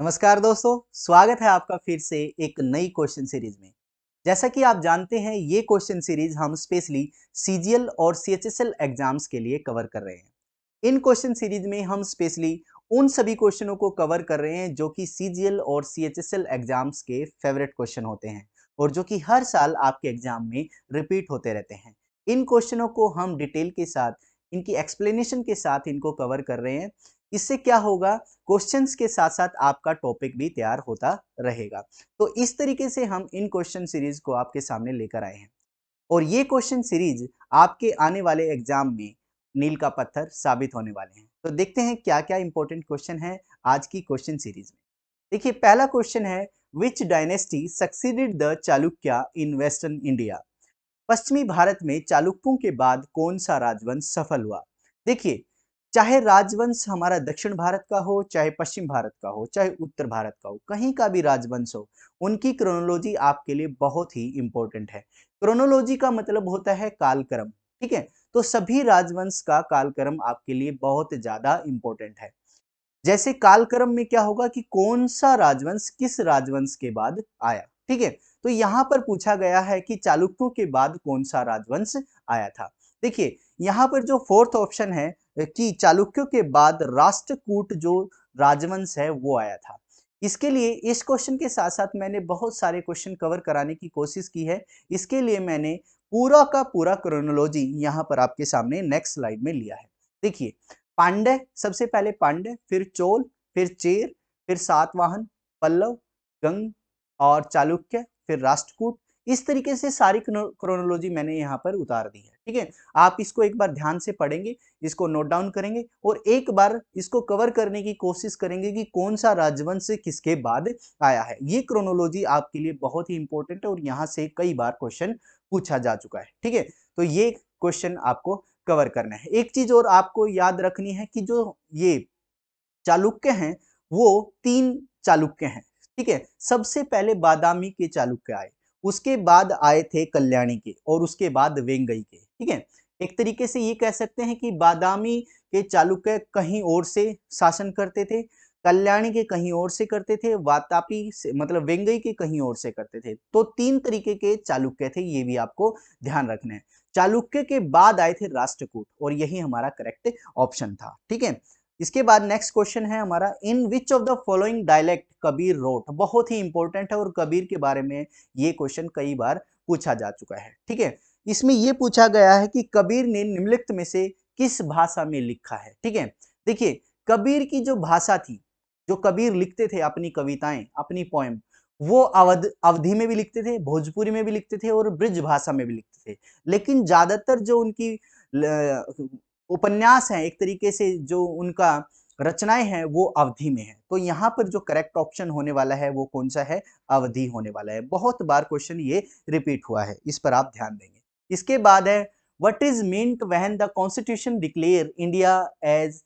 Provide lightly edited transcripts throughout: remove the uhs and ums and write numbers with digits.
नमस्कार दोस्तों, स्वागत है आपका फिर से एक नई क्वेश्चन सीरीज में। जैसा कि आप जानते हैं, ये क्वेश्चन सीरीज हम स्पेशली सीजीएल और सीएचएसएल एग्जाम्स के लिए कवर कर रहे हैं। इन क्वेश्चन सीरीज में हम स्पेशली उन सभी क्वेश्चनों को कवर कर रहे हैं जो कि सीजीएल और सीएचएसएल एग्जाम्स के फेवरेट क्वेश्चन होते हैं और जो कि हर साल आपके एग्जाम में रिपीट होते रहते हैं। इन क्वेश्चनों को हम डिटेल के साथ, इनकी एक्सप्लेनेशन के साथ इनको कवर कर रहे हैं। इससे क्या होगा, क्वेश्चंस के साथ साथ आपका टॉपिक भी तैयार होता रहेगा। तो इस तरीके से हम इन क्वेश्चन सीरीज को आपके सामने लेकर आए हैं और ये क्वेश्चन सीरीज आपके आने वाले एग्जाम में मील का पत्थर साबित होने वाले हैं। तो देखते हैं क्या क्या इंपॉर्टेंट क्वेश्चन है आज की क्वेश्चन सीरीज में। देखिए, पहला क्वेश्चन है, विच dynasty succeeded the Chalukya in western India. पश्चिमी भारत में चालुक्यों के बाद कौन सा राजवंश सफल हुआ। देखिए, चाहे राजवंश हमारा दक्षिण भारत का हो, चाहे पश्चिम भारत का हो, चाहे उत्तर भारत का हो, कहीं का भी राजवंश हो, उनकी क्रोनोलॉजी आपके लिए बहुत ही इंपॉर्टेंट है। क्रोनोलॉजी का मतलब होता है कालक्रम। ठीक है, तो सभी राजवंश का कालक्रम आपके लिए बहुत ज्यादा इंपॉर्टेंट है। जैसे कालक्रम में क्या होगा कि कौन सा राजवंश किस राजवंश के बाद आया। ठीक है, तो यहां पर पूछा गया है कि चालुक्यों के बाद कौन सा राजवंश आया था। देखिए, यहां पर जो फोर्थ ऑप्शन है कि चालुक्यों के बाद राष्ट्रकूट जो राजवंश है वो आया था। इसके लिए इस क्वेश्चन के साथ साथ मैंने बहुत सारे क्वेश्चन कवर कराने की कोशिश की है। इसके लिए मैंने पूरा का पूरा क्रोनोलॉजी यहां पर आपके सामने नेक्स्ट स्लाइड में लिया है। देखिए, पांड्य, सबसे पहले पांड्य, फिर चोल, फिर चेर, फिर सातवाहन, पल्लव, गंग और चालुक्य, फिर राष्ट्रकूट। इस तरीके से सारी क्रोनोलॉजी मैंने यहाँ पर उतार दी है। ठीक है, आप इसको एक बार ध्यान से पढ़ेंगे, इसको नोट डाउन करेंगे और एक बार इसको कवर करने की कोशिश करेंगे कि कौन सा राजवंश किसके बाद आया है। ये क्रोनोलॉजी आपके लिए बहुत ही इंपॉर्टेंट है और यहाँ से कई बार क्वेश्चन पूछा जा चुका है। ठीक है, तो ये क्वेश्चन आपको कवर करना है। एक चीज और आपको याद रखनी है कि जो ये चालुक्य हैं वो तीन चालुक्य हैं। ठीक है, सबसे पहले बादामी के चालुक्य आए, उसके बाद आए थे कल्याणी के और उसके बाद वेंगई के। ठीक है, एक तरीके से ये कह सकते हैं कि बादामी के चालुक्य कहीं और से शासन करते थे, कल्याणी के कहीं और से करते थे, वातापी से मतलब वेंगई के कहीं और से करते थे। तो तीन तरीके के चालुक्य थे, ये भी आपको ध्यान रखना है। चालुक्य के बाद आए थे राष्ट्रकूट और यही हमारा करेक्ट ऑप्शन था। ठीक है, इसके बाद नेक्स्ट क्वेश्चन है हमारा, in which of the following dialect Kabir wrote. बहुत ही इंपॉर्टेंट है और कबीर के बारे में ये क्वेश्चन कई बार पूछा जा चुका है। ठीक है, इसमें यह पूछा गया है कि कबीर ने निम्नलिखित में से किस भाषा में लिखा है। ठीक है, देखिए, कबीर की जो भाषा थी, जो कबीर लिखते थे अपनी कविताएं, अपनी पोएम, वो अवधी में भी लिखते थे, भोजपुरी में भी लिखते थे और ब्रिज भाषा में भी लिखते थे। लेकिन ज्यादातर जो उनकी उपन्यास है, एक तरीके से जो उनका रचनाएं हैं, वो अवधि में है। तो यहाँ पर जो करेक्ट ऑप्शन होने वाला है वो कौन सा है, अवधि होने वाला है। बहुत बार क्वेश्चन ये रिपीट हुआ है, इस पर आप ध्यान देंगे। इसके बाद है, what is meant when the constitution declare India as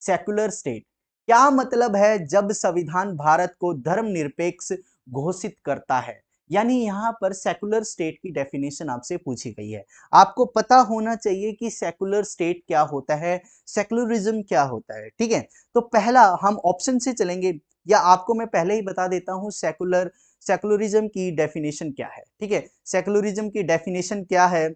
secular state. क्या मतलब है जब संविधान भारत को धर्मनिरपेक्ष घोषित करता है। यानी यहाँ पर सेक्युलर स्टेट की डेफिनेशन आपसे पूछी गई है। आपको पता होना चाहिए कि सेक्युलर स्टेट क्या होता है, सेक्युलरिज्म क्या होता है। ठीक है, तो पहला हम ऑप्शन से चलेंगे, या आपको मैं पहले ही बता देता हूं सेक्युलरिज्म की डेफिनेशन क्या है। ठीक है, सेक्युलरिज्म की डेफिनेशन क्या है,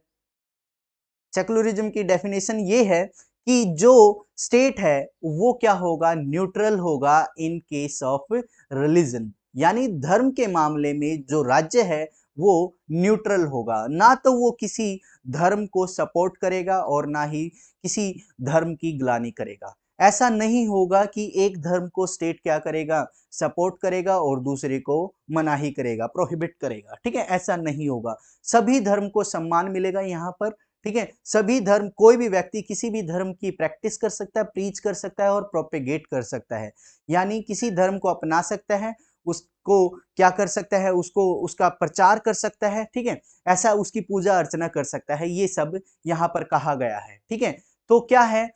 सेक्युलरिज्म की डेफिनेशन ये है कि जो स्टेट है वो क्या होगा, न्यूट्रल होगा इन केस ऑफ रिलीजन। यानी धर्म के मामले में जो राज्य है वो न्यूट्रल होगा, ना तो वो किसी धर्म को सपोर्ट करेगा और ना ही किसी धर्म की ग्लानि करेगा। ऐसा नहीं होगा कि एक धर्म को स्टेट क्या करेगा, सपोर्ट करेगा और दूसरे को मनाही करेगा, प्रोहिबिट करेगा। ठीक है, ऐसा नहीं होगा। सभी धर्म को सम्मान मिलेगा यहाँ पर। ठीक है, सभी धर्म, कोई भी व्यक्ति किसी भी धर्म की प्रैक्टिस कर सकता है, प्रीच कर सकता है और प्रोपेगेट कर सकता है। यानी किसी धर्म को अपना सकता है, उसको क्या कर सकता है, उसको उसका प्रचार कर सकता है। ठीक है, ऐसा उसकी पूजा अर्चना कर सकता है। ये सब यहाँ पर कहा गया है। ठीक है, तो क्या है,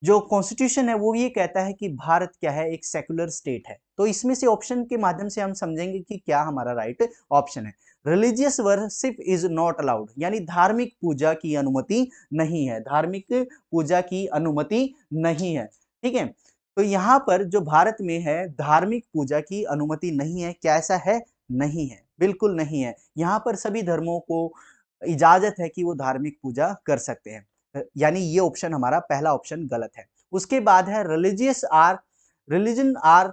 जो कॉन्स्टिट्यूशन है वो ये कहता है कि भारत क्या है, एक सेक्युलर स्टेट है। तो इसमें से ऑप्शन के माध्यम से हम समझेंगे कि क्या हमारा राइट ऑप्शन है। Religious worship is not allowed, यानी धार्मिक पूजा की अनुमति नहीं है, धार्मिक पूजा की अनुमति नहीं है। ठीक है, तो यहाँ पर जो भारत में है धार्मिक पूजा की अनुमति नहीं है। क्या ऐसा है? नहीं है, बिल्कुल नहीं है। यहाँ पर सभी धर्मों को इजाजत है कि वो धार्मिक पूजा कर सकते हैं। यानी ये ऑप्शन हमारा पहला ऑप्शन गलत है। उसके बाद है religion are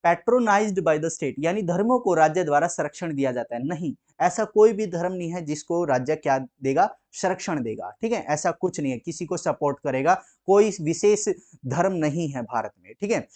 patronized by the state, यानी धर्मों को राज्य द्वारा संरक्षण दिया जाता है। नहीं, ऐसा कोई भी धर्म नहीं है जिसको राज्य क्या देगा? संरक्षण देगा। ठीक है, ऐसा कुछ नहीं है, किसी को सपोर्ट करेगा, कोई विशेष धर्म नहीं है भारत में। ठीक है,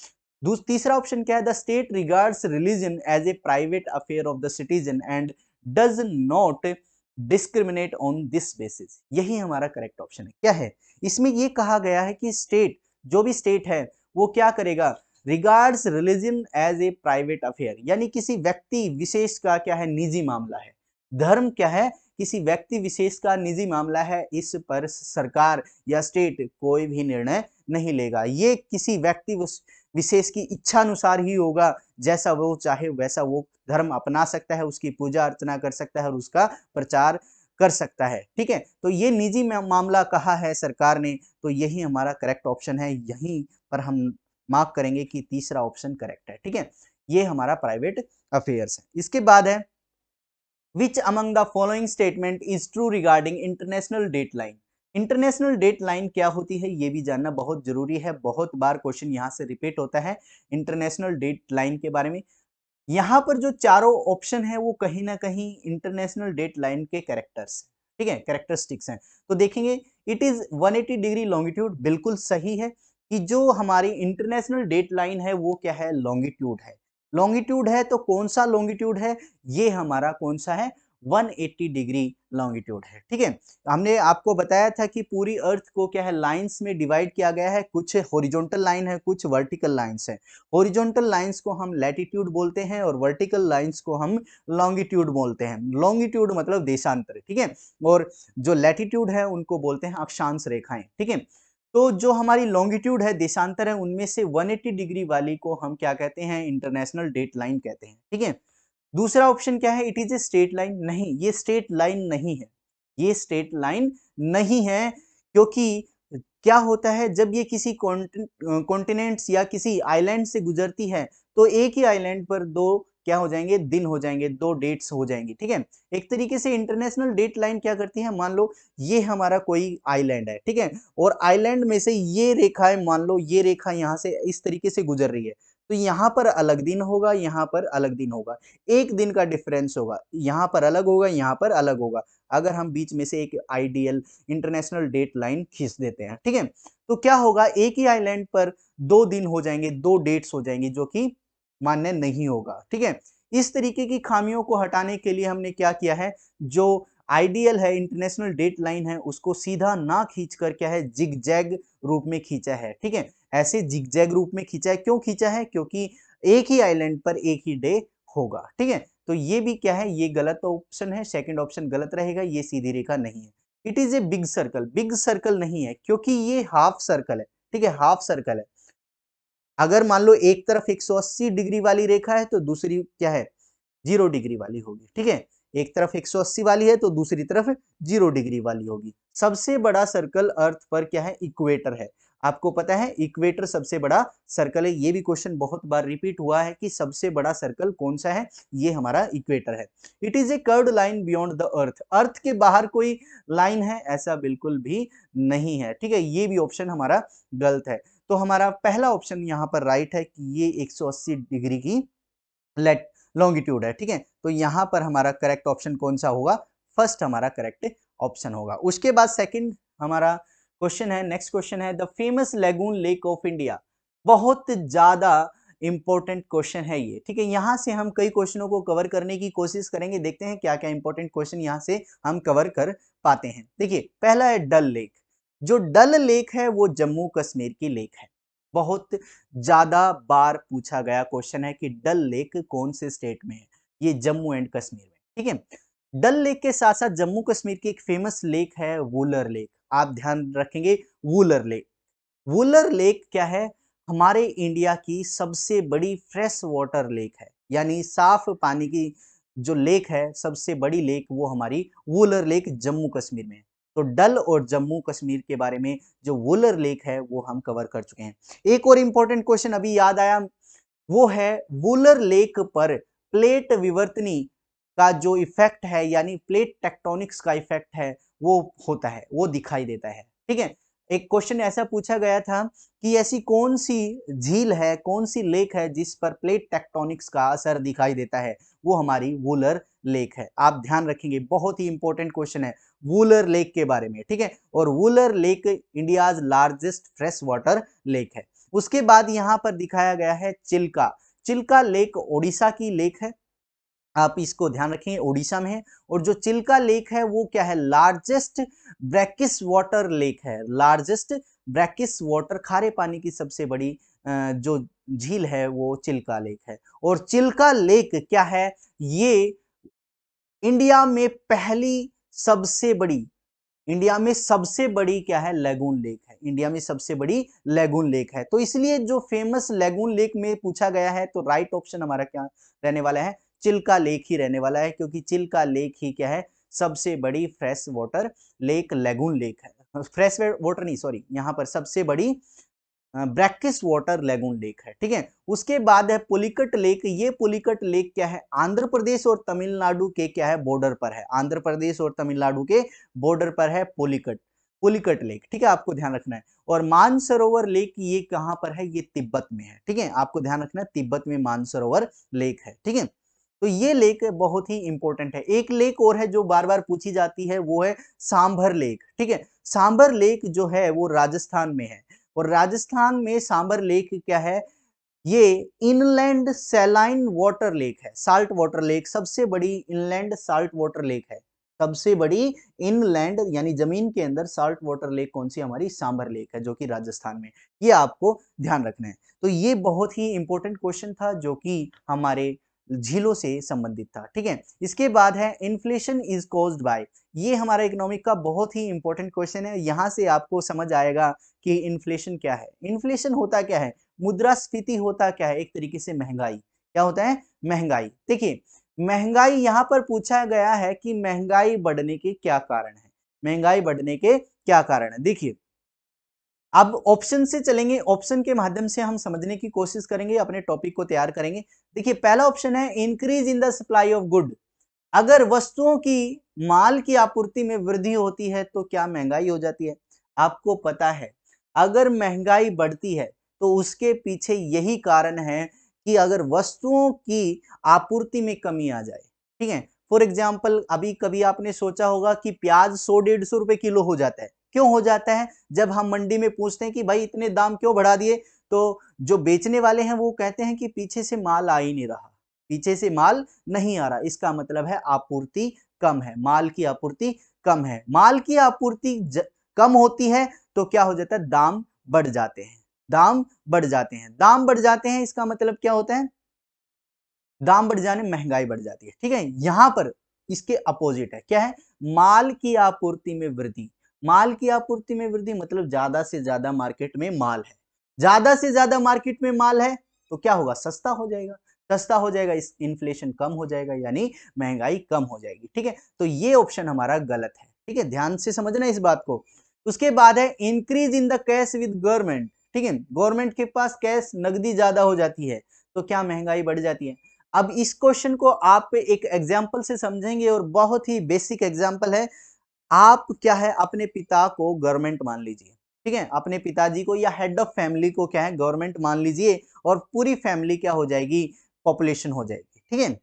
तीसरा ऑप्शन क्या है? The state regards religion as a private affair of the citizen and does not discriminate on this basis. यही हमारा करेक्ट ऑप्शन है। क्या है इसमें? ये कहा गया है कि स्टेट, जो भी स्टेट है वो क्या करेगा? Regards religion as a private affair, यानी किसी व्यक्ति विशेष का क्या है? निजी मामला है। धर्म क्या है? किसी व्यक्ति विशेष का निजी मामला है। इस पर सरकार या स्टेट कोई भी निर्णय नहीं लेगा। ये किसी व्यक्ति विशेष की इच्छा अनुसार ही होगा, जैसा वो चाहे वैसा वो धर्म अपना सकता है, उसकी पूजा अर्चना कर सकता है और उसका प्रचार कर सकता है। ठीक है, तो ये निजी मामला कहा है सरकार ने, तो यही हमारा करेक्ट ऑप्शन है। यहीं पर हम मार्क करेंगे कि तीसरा ऑप्शन करेक्ट है। ठीक है, ये हमारा प्राइवेट अफेयर्स है। इसके बाद है which among the following statement is true regarding international date line. International date line क्या होती है ये भी जानना बहुत जरूरी है। बहुत बार क्वेश्चन यहाँ से रिपीट होता है इंटरनेशनल डेट लाइन के बारे में। यहाँ पर जो चारों ऑप्शन है वो कहीं ना कहीं इंटरनेशनल डेट लाइन के कैरेक्टर्स, ठीक है, कैरेक्टरिस्टिक्स हैं। तो देखेंगे इट इज 180 डिग्री लॉन्गिट्यूड, बिल्कुल सही है कि जो हमारी इंटरनेशनल डेट लाइन है वो क्या है? लॉन्गिट्यूड है। लॉन्गिट्यूड है तो कौन सा लॉन्गिट्यूड है? ये हमारा कौन सा है? 180 डिग्री लॉन्गिट्यूड है। ठीक है, हमने आपको बताया था कि पूरी अर्थ को क्या है? लाइंस में डिवाइड किया गया है। कुछ हॉरिजॉन्टल लाइन है, कुछ वर्टिकल लाइंस है। हॉरिजॉन्टल लाइंस को हम लैटिट्यूड बोलते हैं और वर्टिकल लाइंस को हम लॉन्गिट्यूड बोलते हैं। लॉन्गिट्यूड मतलब देशांतर, ठीक है, और जो लैटिट्यूड है उनको बोलते हैं अक्षांश रेखाएं। ठीक है, तो जो हमारी लॉन्गिट्यूड है, देशांतर है, उनमें से 180 डिग्री वाली को हम क्या कहते हैं? इंटरनेशनल डेट लाइन कहते हैं। ठीक है, दूसरा ऑप्शन क्या है? It is a straight line. नहीं, ये स्ट्रेट लाइन नहीं है, ये स्ट्रेट लाइन नहीं है। क्योंकि क्या होता है जब ये किसी कॉन्टिनेंट्स या किसी आइलैंड से गुजरती है तो एक ही आइलैंड पर दो क्या हो जाएंगे? दिन हो जाएंगे, दो डेट्स हो जाएंगी। ठीक है, एक तरीके से इंटरनेशनल डेट लाइन क्या करती है? मान लो ये हमारा कोई आइलैंड है, ठीक है, और आइलैंड में से ये रेखा है, मान लो ये रेखा यहाँ से इस तरीके से गुजर रही है, तो यहाँ पर अलग दिन होगा, यहाँ पर अलग दिन होगा, एक दिन का डिफरेंस होगा, यहाँ पर अलग होगा, यहाँ पर अलग होगा। अगर हम बीच में से एक आइडियल इंटरनेशनल डेट लाइन खींच देते हैं, ठीक है, तो क्या होगा? एक ही आइलैंड पर दो दिन हो जाएंगे, दो डेट्स हो जाएंगी, जो कि मान्य नहीं होगा। ठीक है, इस तरीके की खामियों को हटाने के लिए हमने क्या किया है? जो आइडियल है इंटरनेशनल डेट लाइन है उसको सीधा ना खींचकर क्या है? जिग-जैग रूप में खींचा है। ठीक है, ऐसे जिग-जैग रूप में खींचा है। क्यों खींचा है? क्योंकि एक ही आइलैंड पर एक ही डे होगा। ठीक है, तो ये भी क्या है? ये गलत ऑप्शन है, सेकंड ऑप्शन गलत रहेगा, ये सीधी रेखा नहीं है। It is a big circle, big circle नहीं है क्योंकि ये हाफ सर्कल है। ठीक है, हाफ सर्कल है। अगर मान लो एक तरफ 180 डिग्री वाली रेखा है तो दूसरी क्या है? 0 डिग्री वाली होगी। ठीक है, एक तरफ 180 वाली है तो दूसरी तरफ 0 डिग्री वाली होगी। सबसे बड़ा सर्कल अर्थ पर क्या है? इक्वेटर है। आपको पता है इक्वेटर सबसे बड़ा सर्कल है। ये भी क्वेश्चन बहुत बार रिपीट हुआ है कि सबसे बड़ा सर्कल कौन सा है? ये हमारा इक्वेटर है। It is a curved line beyond the earth. Earth के बाहर कोई लाइन है? ऐसा बिल्कुल भी नहीं है। ठीक है, ये भी ऑप्शन हमारा गलत है। तो हमारा पहला ऑप्शन यहाँ पर राइट है कि ये 180 डिग्री की लॉन्गिट्यूड है। ठीक है, तो यहाँ पर हमारा करेक्ट ऑप्शन कौन सा होगा? फर्स्ट हमारा करेक्ट ऑप्शन होगा। उसके बाद सेकंड हमारा क्वेश्चन है, नेक्स्ट क्वेश्चन है the famous lagoon lake of India. बहुत ज्यादा इंपॉर्टेंट क्वेश्चन है ये। ठीक है, यहाँ से हम कई क्वेश्चनों को कवर करने की कोशिश करेंगे, देखते हैं क्या क्या इंपॉर्टेंट क्वेश्चन यहाँ से हम कवर कर पाते हैं। देखिए, पहला है डल लेक। जो डल लेक है वो जम्मू कश्मीर की लेक है। बहुत ज्यादा बार पूछा गया क्वेश्चन है कि डल लेक कौन से स्टेट में है? ये जम्मू एंड कश्मीर में। ठीक है, डल लेक के साथ साथ जम्मू कश्मीर की एक फेमस लेक है वुलर लेक। आप ध्यान रखेंगे, वुलर लेक। वुलर लेक क्या है? हमारे इंडिया की सबसे बड़ी फ्रेश वाटर लेक है, यानी साफ पानी की जो लेक है, सबसे बड़ी लेक वो हमारी वुलर लेक जम्मू कश्मीर में है। तो डल और जम्मू कश्मीर के बारे में जो वुलर लेक है वो हम कवर कर चुके हैं। एक और इंपॉर्टेंट क्वेश्चन अभी याद आया, वो है वुलर लेक पर प्लेट विवर्तनी का जो इफेक्ट है, यानी प्लेट टेक्टोनिक्स का इफेक्ट है वो होता है, वो दिखाई देता है। ठीक है, एक क्वेश्चन ऐसा पूछा गया था कि ऐसी कौन सी झील है, कौन सी लेक है जिस पर प्लेट टेक्टोनिक्स का असर दिखाई देता है, वो हमारी वुलर लेक है। आप ध्यान रखेंगे, बहुत ही इंपॉर्टेंट क्वेश्चन है वुलर लेक के बारे में। ठीक है, और Wular lake India's largest fresh water lake है। उसके बाद यहां पर दिखाया गया है चिल्का। चिल्का लेक ओडिशा की लेक है, आप इसको ध्यान रखेंगे, ओडिशा में है। और जो चिल्का लेक है वो क्या है, लार्जेस्ट ब्रैकिश वाटर लेक है। लार्जेस्ट ब्रैकिश वाटर, खारे पानी की सबसे बड़ी जो झील है वो चिल्का लेक है। और चिल्का लेक क्या है, ये इंडिया में पहली सबसे बड़ी, इंडिया में सबसे बड़ी क्या है, लैगून लेक है। इंडिया में सबसे बड़ी लैगून लेक है। तो इसलिए जो फेमस लैगून लेक में पूछा गया है, तो राइट ऑप्शन हमारा क्या रहने वाला है, चिल्का लेक ही रहने वाला है, क्योंकि चिल्का लेक ही क्या है, सबसे बड़ी fresh water lake lagoon lake है। फ्रेश वाटर नहीं, सॉरी, यहाँ पर सबसे बड़ी ब्रैकिश वाटर लैगून लेक है। ठीक है, उसके बाद है पुलिकट लेक। ये पुलिकट लेक क्या है, आंध्र प्रदेश और तमिलनाडु के क्या है, बॉर्डर पर है। आंध्र प्रदेश और तमिलनाडु के बॉर्डर पर है पुलिकट, पुलिकट लेक। ठीक है, आपको ध्यान रखना है। और मानसरोवर लेक ये कहां पर है, ये तिब्बत में है। ठीक है, आपको ध्यान रखना है, तिब्बत में मानसरोवर लेक है। ठीक है, तो ये लेक बहुत ही इंपॉर्टेंट है। एक लेक और है जो बार बार पूछी जाती है, वो है सांभर लेक। ठीक है, सांभर लेक जो है वो राजस्थान में है। और राजस्थान में सांबर लेक क्या है, ये इनलैंड सैलाइन वाटर लेक है, साल्ट वाटर लेक, सबसे बड़ी इनलैंड साल्ट वाटर लेक है। सबसे बड़ी इनलैंड यानी जमीन के अंदर साल्ट वाटर लेक कौन सी, हमारी सांबर लेक है, जो कि राजस्थान में। ये आपको ध्यान रखना है। तो ये बहुत ही इंपॉर्टेंट क्वेश्चन था जो कि हमारे झीलों से संबंधित था। ठीक है, इसके बाद है इन्फ्लेशन इज कॉज्ड बाय। ये हमारा इकोनॉमिक का बहुत ही इंपॉर्टेंट क्वेश्चन है। यहां से आपको समझ आएगा कि इन्फ्लेशन क्या है। इन्फ्लेशन होता क्या है, मुद्रास्फीति होता क्या है, एक तरीके से महंगाई। क्या होता है, महंगाई। देखिए, महंगाई यहां पर पूछा गया है कि महंगाई बढ़ने के क्या कारण है, महंगाई बढ़ने के क्या कारण है। देखिए, अब ऑप्शन से चलेंगे, ऑप्शन के माध्यम से हम समझने की कोशिश करेंगे, अपने टॉपिक को तैयार करेंगे। देखिए, पहला ऑप्शन है increase in the supply of good. अगर वस्तुओं की, माल की आपूर्ति में वृद्धि होती है तो क्या महंगाई हो जाती है। आपको पता है, अगर महंगाई बढ़ती है तो उसके पीछे यही कारण है कि अगर वस्तुओं की आपूर्ति में कमी आ जाए। ठीक है, फॉर एग्जाम्पल, अभी कभी आपने सोचा होगा कि प्याज 100-150 रुपए किलो हो जाता है। क्यों हो जाता है, जब हम मंडी में पूछते हैं कि भाई इतने दाम क्यों बढ़ा दिए, तो जो बेचने वाले हैं वो कहते हैं कि पीछे से माल आ ही नहीं रहा, पीछे से माल नहीं आ रहा। इसका मतलब है आपूर्ति कम है, माल की आपूर्ति कम है। माल की आपूर्ति कम होती है तो क्या हो जाता है, दाम बढ़ जाते हैं, दाम बढ़ जाते हैं, दाम बढ़ जाते हैं। इसका मतलब क्या होता है, दाम बढ़ जाने महंगाई बढ़ जाती है। ठीक है, यहां पर इसके अपोजिट है, क्या है, माल की आपूर्ति में वृद्धि। माल की आपूर्ति में वृद्धि मतलब ज्यादा से ज्यादा मार्केट में माल है, ज्यादा से ज्यादा मार्केट में माल है तो क्या होगा, सस्ता हो जाएगा, सस्ता हो जाएगा, इस इन्फ्लेशन कम हो जाएगा, यानी महंगाई कम हो जाएगी। ठीक है, तो ये ऑप्शन हमारा गलत है। ठीक है, ध्यान से समझना इस बात को। उसके बाद है increase in the cash with government. ठीक है, गवर्नमेंट के पास कैश, नगदी ज्यादा हो जाती है तो क्या महंगाई बढ़ जाती है। अब इस क्वेश्चन को आप एक एग्जाम्पल से समझेंगे, और बहुत ही बेसिक एग्जाम्पल है। आप क्या है, अपने पिता को गवर्नमेंट मान लीजिए। ठीक है, अपने पिताजी को या हेड ऑफ फैमिली को क्या है, गवर्नमेंट मान लीजिए, और पूरी फैमिली क्या हो जाएगी, पॉपुलेशन हो जाएगी। ठीक है,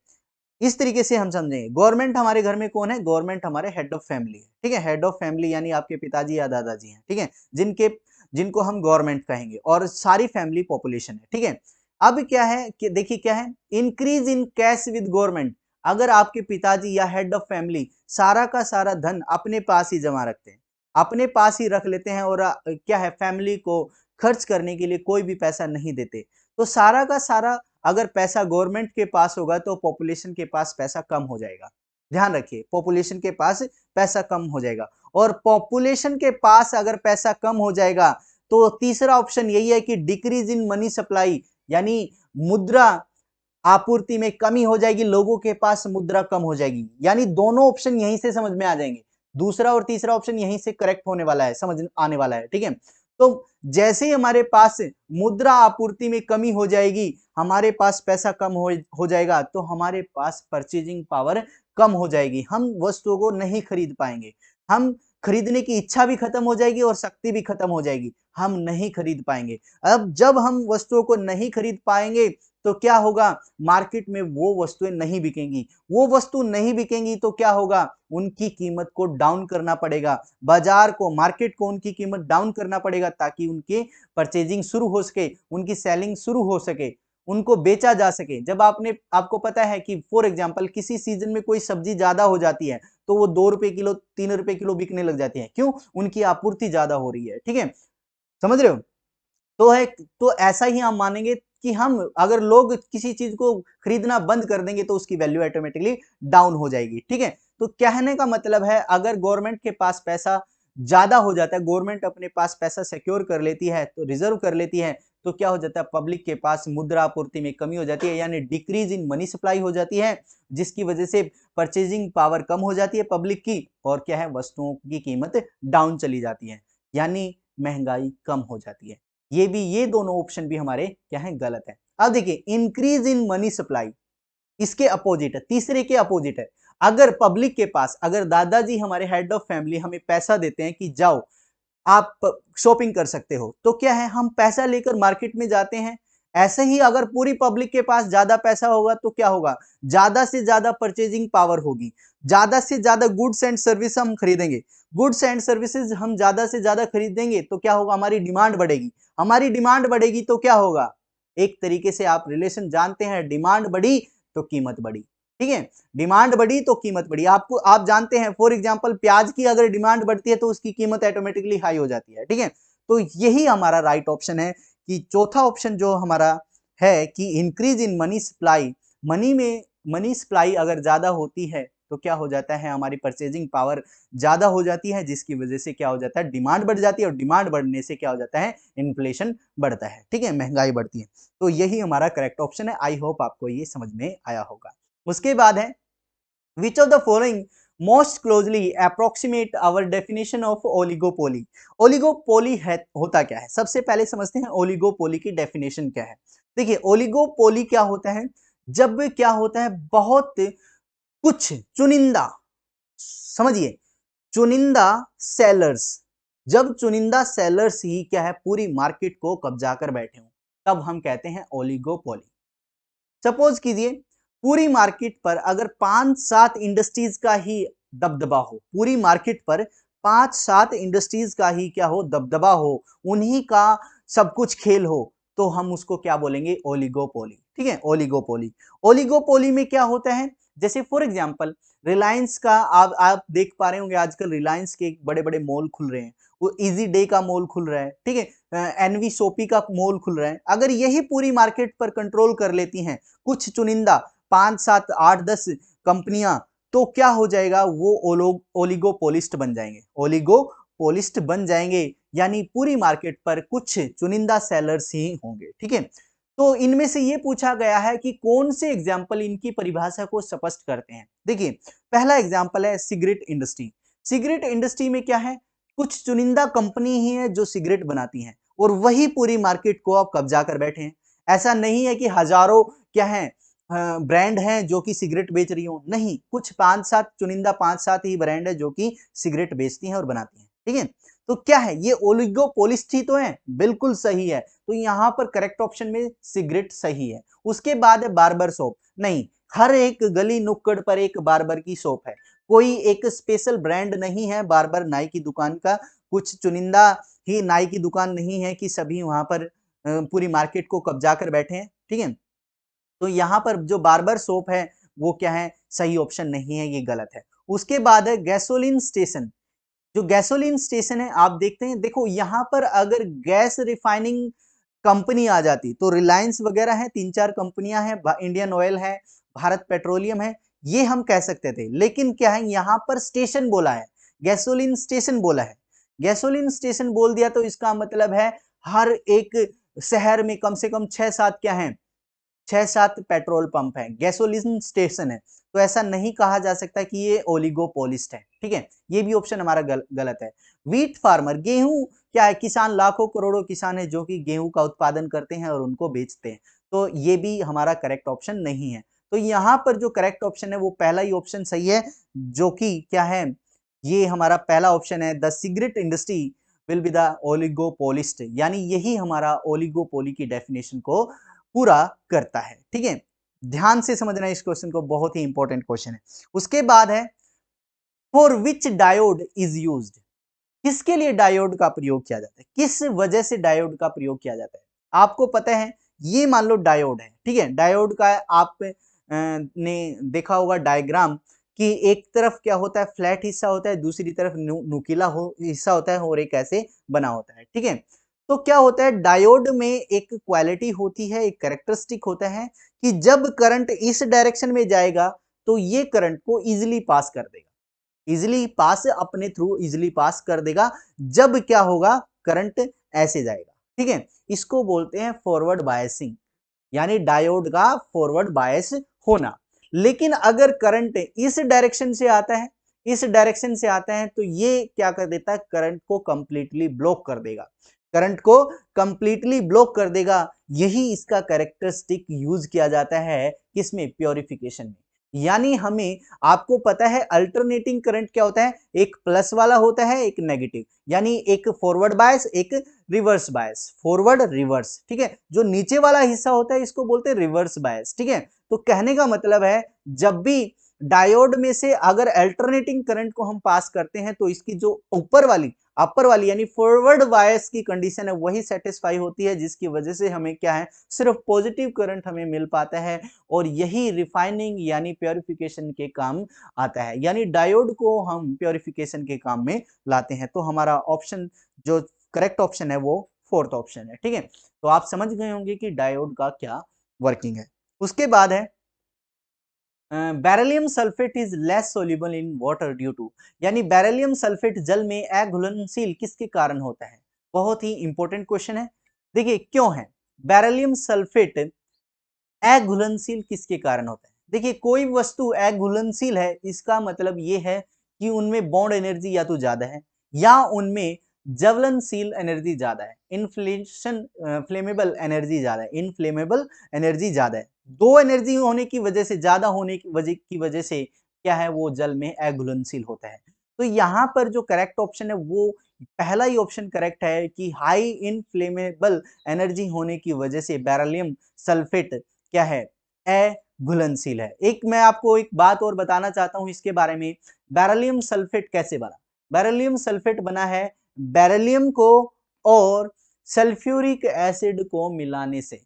इस तरीके से हम समझेंगे, गवर्नमेंट हमारे घर में कौन है, गवर्नमेंट हमारे हेड ऑफ फैमिली है। ठीक है, हेड ऑफ फैमिली यानी आपके पिताजी या दादाजी हैं। ठीक है, जिनके, जिनको हम गवर्नमेंट कहेंगे, और सारी फैमिली पॉपुलेशन है। ठीक है, अब क्या है कि देखिए क्या है, increase in cash with government. अगर आपके पिताजी या हेड ऑफ फैमिली सारा का सारा धन अपने पास ही जमा रखते हैं, अपने पास ही रख लेते हैं, और क्या है, फैमिली को खर्च करने के लिए कोई भी पैसा नहीं देते, तो सारा का सारा अगर पैसा गवर्नमेंट के पास होगा तो पॉपुलेशन के पास पैसा कम हो जाएगा। ध्यान रखिए, पॉपुलेशन के पास पैसा कम हो जाएगा, और पॉपुलेशन के पास अगर पैसा कम हो जाएगा तो तीसरा ऑप्शन यही है कि डिक्रीज इन मनी सप्लाई, यानी मुद्रा आपूर्ति में कमी हो जाएगी, लोगों के पास मुद्रा कम हो जाएगी। यानी दोनों ऑप्शन यहीं से समझ में आ जाएंगे, दूसरा और तीसरा ऑप्शन यहीं से करेक्ट होने वाला है, समझ आने वाला है, ठीक है। तो जैसे ही हमारे पास मुद्रा आपूर्ति में कमी हो जाएगी, हमारे पास पैसा कम हो जाएगा, तो हमारे पास परचेजिंग पावर कम हो जाएगी, हम वस्तुओं को नहीं खरीद पाएंगे, हम खरीदने की इच्छा भी खत्म हो जाएगी और शक्ति भी खत्म हो जाएगी, हम नहीं खरीद पाएंगे। अब जब हम वस्तुओं को नहीं खरीद पाएंगे तो क्या होगा, मार्केट में वो वस्तुएं नहीं बिकेंगी, वो वस्तु नहीं बिकेंगी तो क्या होगा, उनकी कीमत को डाउन करना पड़ेगा, बाजार को, मार्केट को उनकी कीमत डाउन करना पड़ेगा ताकि उनके परचेजिंग शुरू हो सके, उनकी सेलिंग शुरू हो सके, उनको बेचा जा सके। जब आपको पता है कि फॉर एग्जांपल किसी सीजन में कोई सब्जी ज्यादा हो जाती है तो वो 2 रुपए किलो 3 रुपए किलो बिकने लग जाती है, क्यों, उनकी आपूर्ति ज्यादा हो रही है, ठीक है, समझ रहे हो। तो ऐसा ही हम मानेंगे कि हम अगर लोग किसी चीज को खरीदना बंद कर देंगे तो उसकी वैल्यू ऑटोमेटिकली डाउन हो जाएगी, ठीक है। तो कहने का मतलब है अगर गवर्नमेंट के पास पैसा ज्यादा हो जाता है, गवर्नमेंट अपने पास पैसा सिक्योर कर लेती है, तो रिजर्व कर लेती है, तो क्या हो जाता है, पब्लिक के पास मुद्रा आपूर्ति में कमी हो जाती है, यानी डिक्रीज इन मनी सप्लाई हो जाती है, जिसकी वजह से परचेजिंग पावर कम हो जाती है पब्लिक की, और क्या है, वस्तुओं की कीमत डाउन चली जाती है, यानी महंगाई कम हो जाती है। ये दोनों ऑप्शन भी हमारे क्या है, गलत है। अब देखिए, इंक्रीज इन मनी सप्लाई इसके अपोजिट है, तीसरे के अपोजिट है। अगर पब्लिक के पास, अगर दादाजी हमारे हेड ऑफ फैमिली हमें पैसा देते हैं कि जाओ आप शॉपिंग कर सकते हो, तो क्या है, हम पैसा लेकर मार्केट में जाते हैं। ऐसे ही अगर पूरी पब्लिक के पास ज्यादा पैसा होगा तो क्या होगा, ज्यादा से ज्यादा परचेजिंग पावर होगी, ज्यादा से ज्यादा गुड्स एंड सर्विस हम खरीदेंगे, गुड्स एंड सर्विसेज हम ज्यादा से ज्यादा खरीदेंगे तो क्या होगा, हमारी डिमांड बढ़ेगी, हमारी डिमांड बढ़ेगी तो क्या होगा, एक तरीके से आप रिलेशन जानते हैं, डिमांड बढ़ी तो कीमत बढ़ी, ठीक है, डिमांड बढ़ी तो कीमत बढ़ी। आपको आप जानते हैं फॉर एग्जांपल प्याज की अगर डिमांड बढ़ती है तो उसकी कीमत ऑटोमेटिकली हाई हो जाती है, ठीक है। तो यही हमारा राइट ऑप्शन है कि चौथा ऑप्शन जो हमारा है कि increase in money supply, money supply अगर ज्यादा होती है तो क्या हो जाता है, हमारी परचेजिंग पावर ज्यादा हो जाती है, जिसकी वजह से क्या हो जाता है, डिमांड बढ़ जाती है, और डिमांड बढ़ने से क्या हो जाता है, इन्फ्लेशन बढ़ता है, ठीक है, महंगाई बढ़ती है। तो यही हमारा करेक्ट ऑप्शन है। आई होप आपको ये समझ में आया होगा। उसके बाद है which of the following most closely approximate our definition of oligopoly. Oligopoly है होता क्या है, सबसे पहले समझते हैं ओलिगोपोली की डेफिनेशन क्या है। देखिए, ओलिगोपोली क्या होता है, जब क्या होता है, बहुत कुछ चुनिंदा, समझिए, चुनिंदा सेलर्स, जब चुनिंदा सेलर्स ही क्या है, पूरी मार्केट को कब्जा कर बैठे हों, तब हम कहते हैं ओलिगोपोली। सपोज कीजिए पूरी मार्केट पर अगर 5-7 इंडस्ट्रीज का ही दबदबा हो, पूरी मार्केट पर 5-7 इंडस्ट्रीज का ही क्या हो, दबदबा हो, उन्हीं का सब कुछ खेल हो, तो हम उसको क्या बोलेंगे, ओलिगोपोली, ठीक है, ओलिगोपोली। ओलिगोपोली में क्या होता है, जैसे फॉर एग्जांपल रिलायंस का आप देख पा रहे होंगे आजकल रिलायंस के बड़े बड़े मॉल खुल रहे हैं, वो इजी डे का मॉल खुल रहा है, ठीक है, एनवी शॉपी का मॉल खुल रहा है। अगर यही पूरी मार्केट पर कंट्रोल कर लेती हैं कुछ चुनिंदा 5-7-8-10 कंपनियां, तो क्या हो जाएगा, वो ओलिगोपोलिस्ट बन जाएंगे, ओलिगोपोलिस्ट बन जाएंगे, यानी पूरी मार्केट पर कुछ चुनिंदा सेलर्स ही होंगे, ठीक है। तो इनमें से ये पूछा गया है कि कौन से एग्जाम्पल इनकी परिभाषा को स्पष्ट करते हैं। देखिए, पहला एग्जाम्पल है सिगरेट इंडस्ट्री। सिगरेट इंडस्ट्री में क्या है, कुछ चुनिंदा कंपनी ही है जो सिगरेट बनाती हैं, और वही पूरी मार्केट को अब कब्जा कर बैठे हैं। ऐसा नहीं है कि हजारों क्या है ब्रांड हैं जो कि सिगरेट बेच रही हो, नहीं, कुछ 5-7 चुनिंदा 5-7 ही ब्रांड है जो कि सिगरेट बेचती हैं और बनाती हैं, ठीक है। तो क्या है, ये ओलिगोपोलिस्ट ही तो है, बिल्कुल सही है। तो यहां पर करेक्ट ऑप्शन में सिगरेट सही है। उसके बाद है बार्बर शॉप, नहीं, हर एक गली नुक्कड़ पर एक बार्बर की शॉप है, कोई एक स्पेशल ब्रांड नहीं है बार्बर नाई की दुकान का, कुछ चुनिंदा ही नाई की दुकान नहीं है कि सभी वहां पर पूरी मार्केट को कब्जा कर बैठे हैं, ठीक है। तो यहाँ पर जो बार्बर शॉप है वो क्या है, सही ऑप्शन नहीं है, ये गलत है। उसके बाद है गैसोलीन स्टेशन। जो गैसोलीन स्टेशन है आप देखते हैं, देखो यहाँ पर अगर गैस रिफाइनिंग कंपनी आ जाती तो रिलायंस वगैरह है, 3-4 कंपनियां हैं, इंडियन ऑयल है, भारत पेट्रोलियम है, ये हम कह सकते थे, लेकिन क्या है, यहाँ पर स्टेशन बोला है, गैसोलीन स्टेशन बोला है। गैसोलीन स्टेशन बोल दिया तो इसका मतलब है हर एक शहर में कम से कम 6-7 क्या है, 6-7 पेट्रोल पंप है, गैसोलीन स्टेशन है, तो ऐसा नहीं कहा जा सकता कि ये ओलिगोपोलिस्ट है। ठीक है, ये भी ऑप्शन हमारा गलत है। व्हीट फार्मर, गेहूं क्या है, किसान लाखों करोड़ों किसान है जो कि गेहूं का उत्पादन करते हैं और उनको बेचते हैं, तो ये भी हमारा करेक्ट ऑप्शन नहीं है। तो यहाँ पर जो करेक्ट ऑप्शन है वो पहला ही ऑप्शन सही है, जो कि क्या है, ये हमारा पहला ऑप्शन है, the cigarette industry will be the oligopolist, यानी यही हमारा ओलिगोपोली की डेफिनेशन को पूरा करता है। ठीक है, ध्यान से समझना इस क्वेश्चन को, बहुत ही इंपॉर्टेंट क्वेश्चन है। उसके बाद है for which diode is used, किसके लिए डायोड का प्रयोग किया जाता है, किस वजह से डायोड का प्रयोग किया जाता है। आपको पता है, ये मान लो डायोड है, ठीक है, डायोड का आप ने देखा होगा डायग्राम कि एक तरफ क्या होता है, फ्लैट हिस्सा होता है, दूसरी तरफ नुकीला हिस्सा होता है और एक ऐसे बना होता है। ठीक है, तो क्या होता है, डायोड में एक क्वालिटी होती है, एक कैरेक्टरिस्टिक होता है कि जब करंट इस डायरेक्शन में जाएगा तो ये करंट को इजिली पास कर देगा, इजिली पास, अपने थ्रू इजिली पास कर देगा। जब क्या होगा, करंट ऐसे जाएगा। ठीक है, इसको बोलते हैं फॉरवर्ड बायसिंग, यानी डायोड का फॉरवर्ड बायस होना। लेकिन अगर करंट इस डायरेक्शन से आता है, इस डायरेक्शन से आता है, तो ये क्या कर देता है, करंट को कंप्लीटली ब्लॉक कर देगा, करंट को कंप्लीटली ब्लॉक कर देगा। यही इसका कैरेक्टरिस्टिक यूज किया जाता है किसमें, प्योरिफिकेशन में। यानी हमें, आपको पता है अल्टरनेटिंग करंट क्या होता है, एक प्लस वाला होता है, एक नेगेटिव, यानी एक फॉरवर्ड बायस, एक रिवर्स बायस, फॉरवर्ड रिवर्स। ठीक है, जो नीचे वाला हिस्सा होता है इसको बोलते हैं रिवर्स बायस। ठीक है, तो कहने का मतलब है, जब भी डायोड में से अगर अल्टरनेटिंग करंट को हम पास करते हैं तो इसकी जो ऊपर वाली, अपर वाली, यानी फॉरवर्ड बायस की कंडीशन है वही सेटिस्फाई होती है, जिसकी वजह से हमें क्या है, सिर्फ पॉजिटिव करंट हमें मिल पाता है, और यही रिफाइनिंग यानी प्योरिफिकेशन के काम आता है। यानी डायोड को हम प्योरिफिकेशन के काम में लाते हैं। तो हमारा ऑप्शन, जो करेक्ट ऑप्शन है, वो फोर्थ ऑप्शन है। ठीक है, तो आप समझ गए होंगे कि डायोड का क्या वर्किंग है। उसके बाद है beryllium sulphate is less soluble in water due to, यानी बेरिलियम सल्फेट जल में अघुलनशील किसके कारण होता है। बहुत ही इंपॉर्टेंट क्वेश्चन है। देखिए क्यों है बेरिलियम सल्फेट अघुलनशील किसके कारण होता है। देखिए कोई वस्तु अघुलनशील है, इसका मतलब ये है कि उनमें बॉन्ड एनर्जी या तो ज्यादा है या उनमें ज्वलनशील एनर्जी ज्यादा है, इन्फ्लेशन फ्लेमेबल एनर्जी ज्यादा है, इनफ्लेमेबल एनर्जी ज्यादा है। दो एनर्जी होने की वजह से, ज्यादा होने की वजह से क्या है, वो जल में अघुलनशील होता है। तो यहाँ पर जो करेक्ट ऑप्शन है वो पहला ही ऑप्शन करेक्ट है कि हाई इनफ्लेमेबल एनर्जी होने की वजह से बेरिलियम सल्फेट क्या है, अघुलनशील है। एक मैं आपको एक बात और बताना चाहता हूं इसके बारे में, बेरिलियम सल्फेट कैसे बना। बेरिलियम सल्फेट बना है बेरिलियम को और सल्फ्यूरिक एसिड को मिलाने से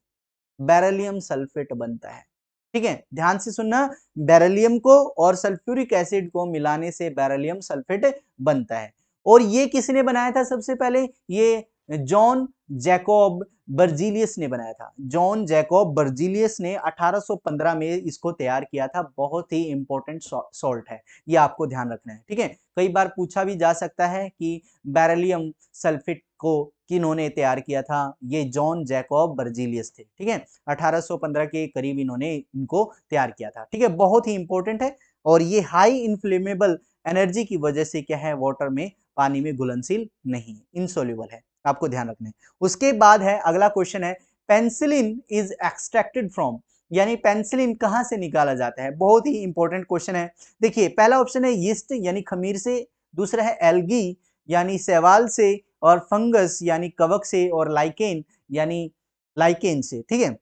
बेरिलियम सल्फेट बनता है। ठीक है, ध्यान से सुनना, बेरिलियम को और सल्फ्यूरिक एसिड को मिलाने से बेरिलियम सल्फेट बनता है। और ये किसने बनाया था सबसे पहले, ये जॉन जैकब बर्जीलियस ने बनाया था। जॉन जैकब बर्जीलियस ने 1815 में इसको तैयार किया था। बहुत ही इंपॉर्टेंट सॉल्ट है, ये आपको ध्यान रखना है। ठीक है, कई बार पूछा भी जा सकता है कि बेरिलियम सल्फेट को किन्होंने तैयार किया था, ये जॉन जैकब बर्जीलियस थे। ठीक है, 1815 के करीब इन्होंने इनको तैयार किया था। ठीक है, बहुत ही इंपॉर्टेंट है। और ये हाई इनफ्लेमेबल एनर्जी की वजह से क्या है, वाटर में, पानी में घुलनशील नहीं, इनसोल्यूबल है, आपको ध्यान रखना है। उसके बाद है अगला क्वेश्चन है पेंसिलिन इज एक्सट्रैक्टेड फ्रॉम, यानी पेंसिलिन कहां से निकाला जाता है। बहुत ही इंपॉर्टेंट क्वेश्चन है। देखिए पहला ऑप्शन है यीस्ट यानी खमीर से, दूसरा है एल्गी यानी शैवाल से, और फंगस यानी कवक से, और लाइकेन यानी लाइकेन से। ठीक है,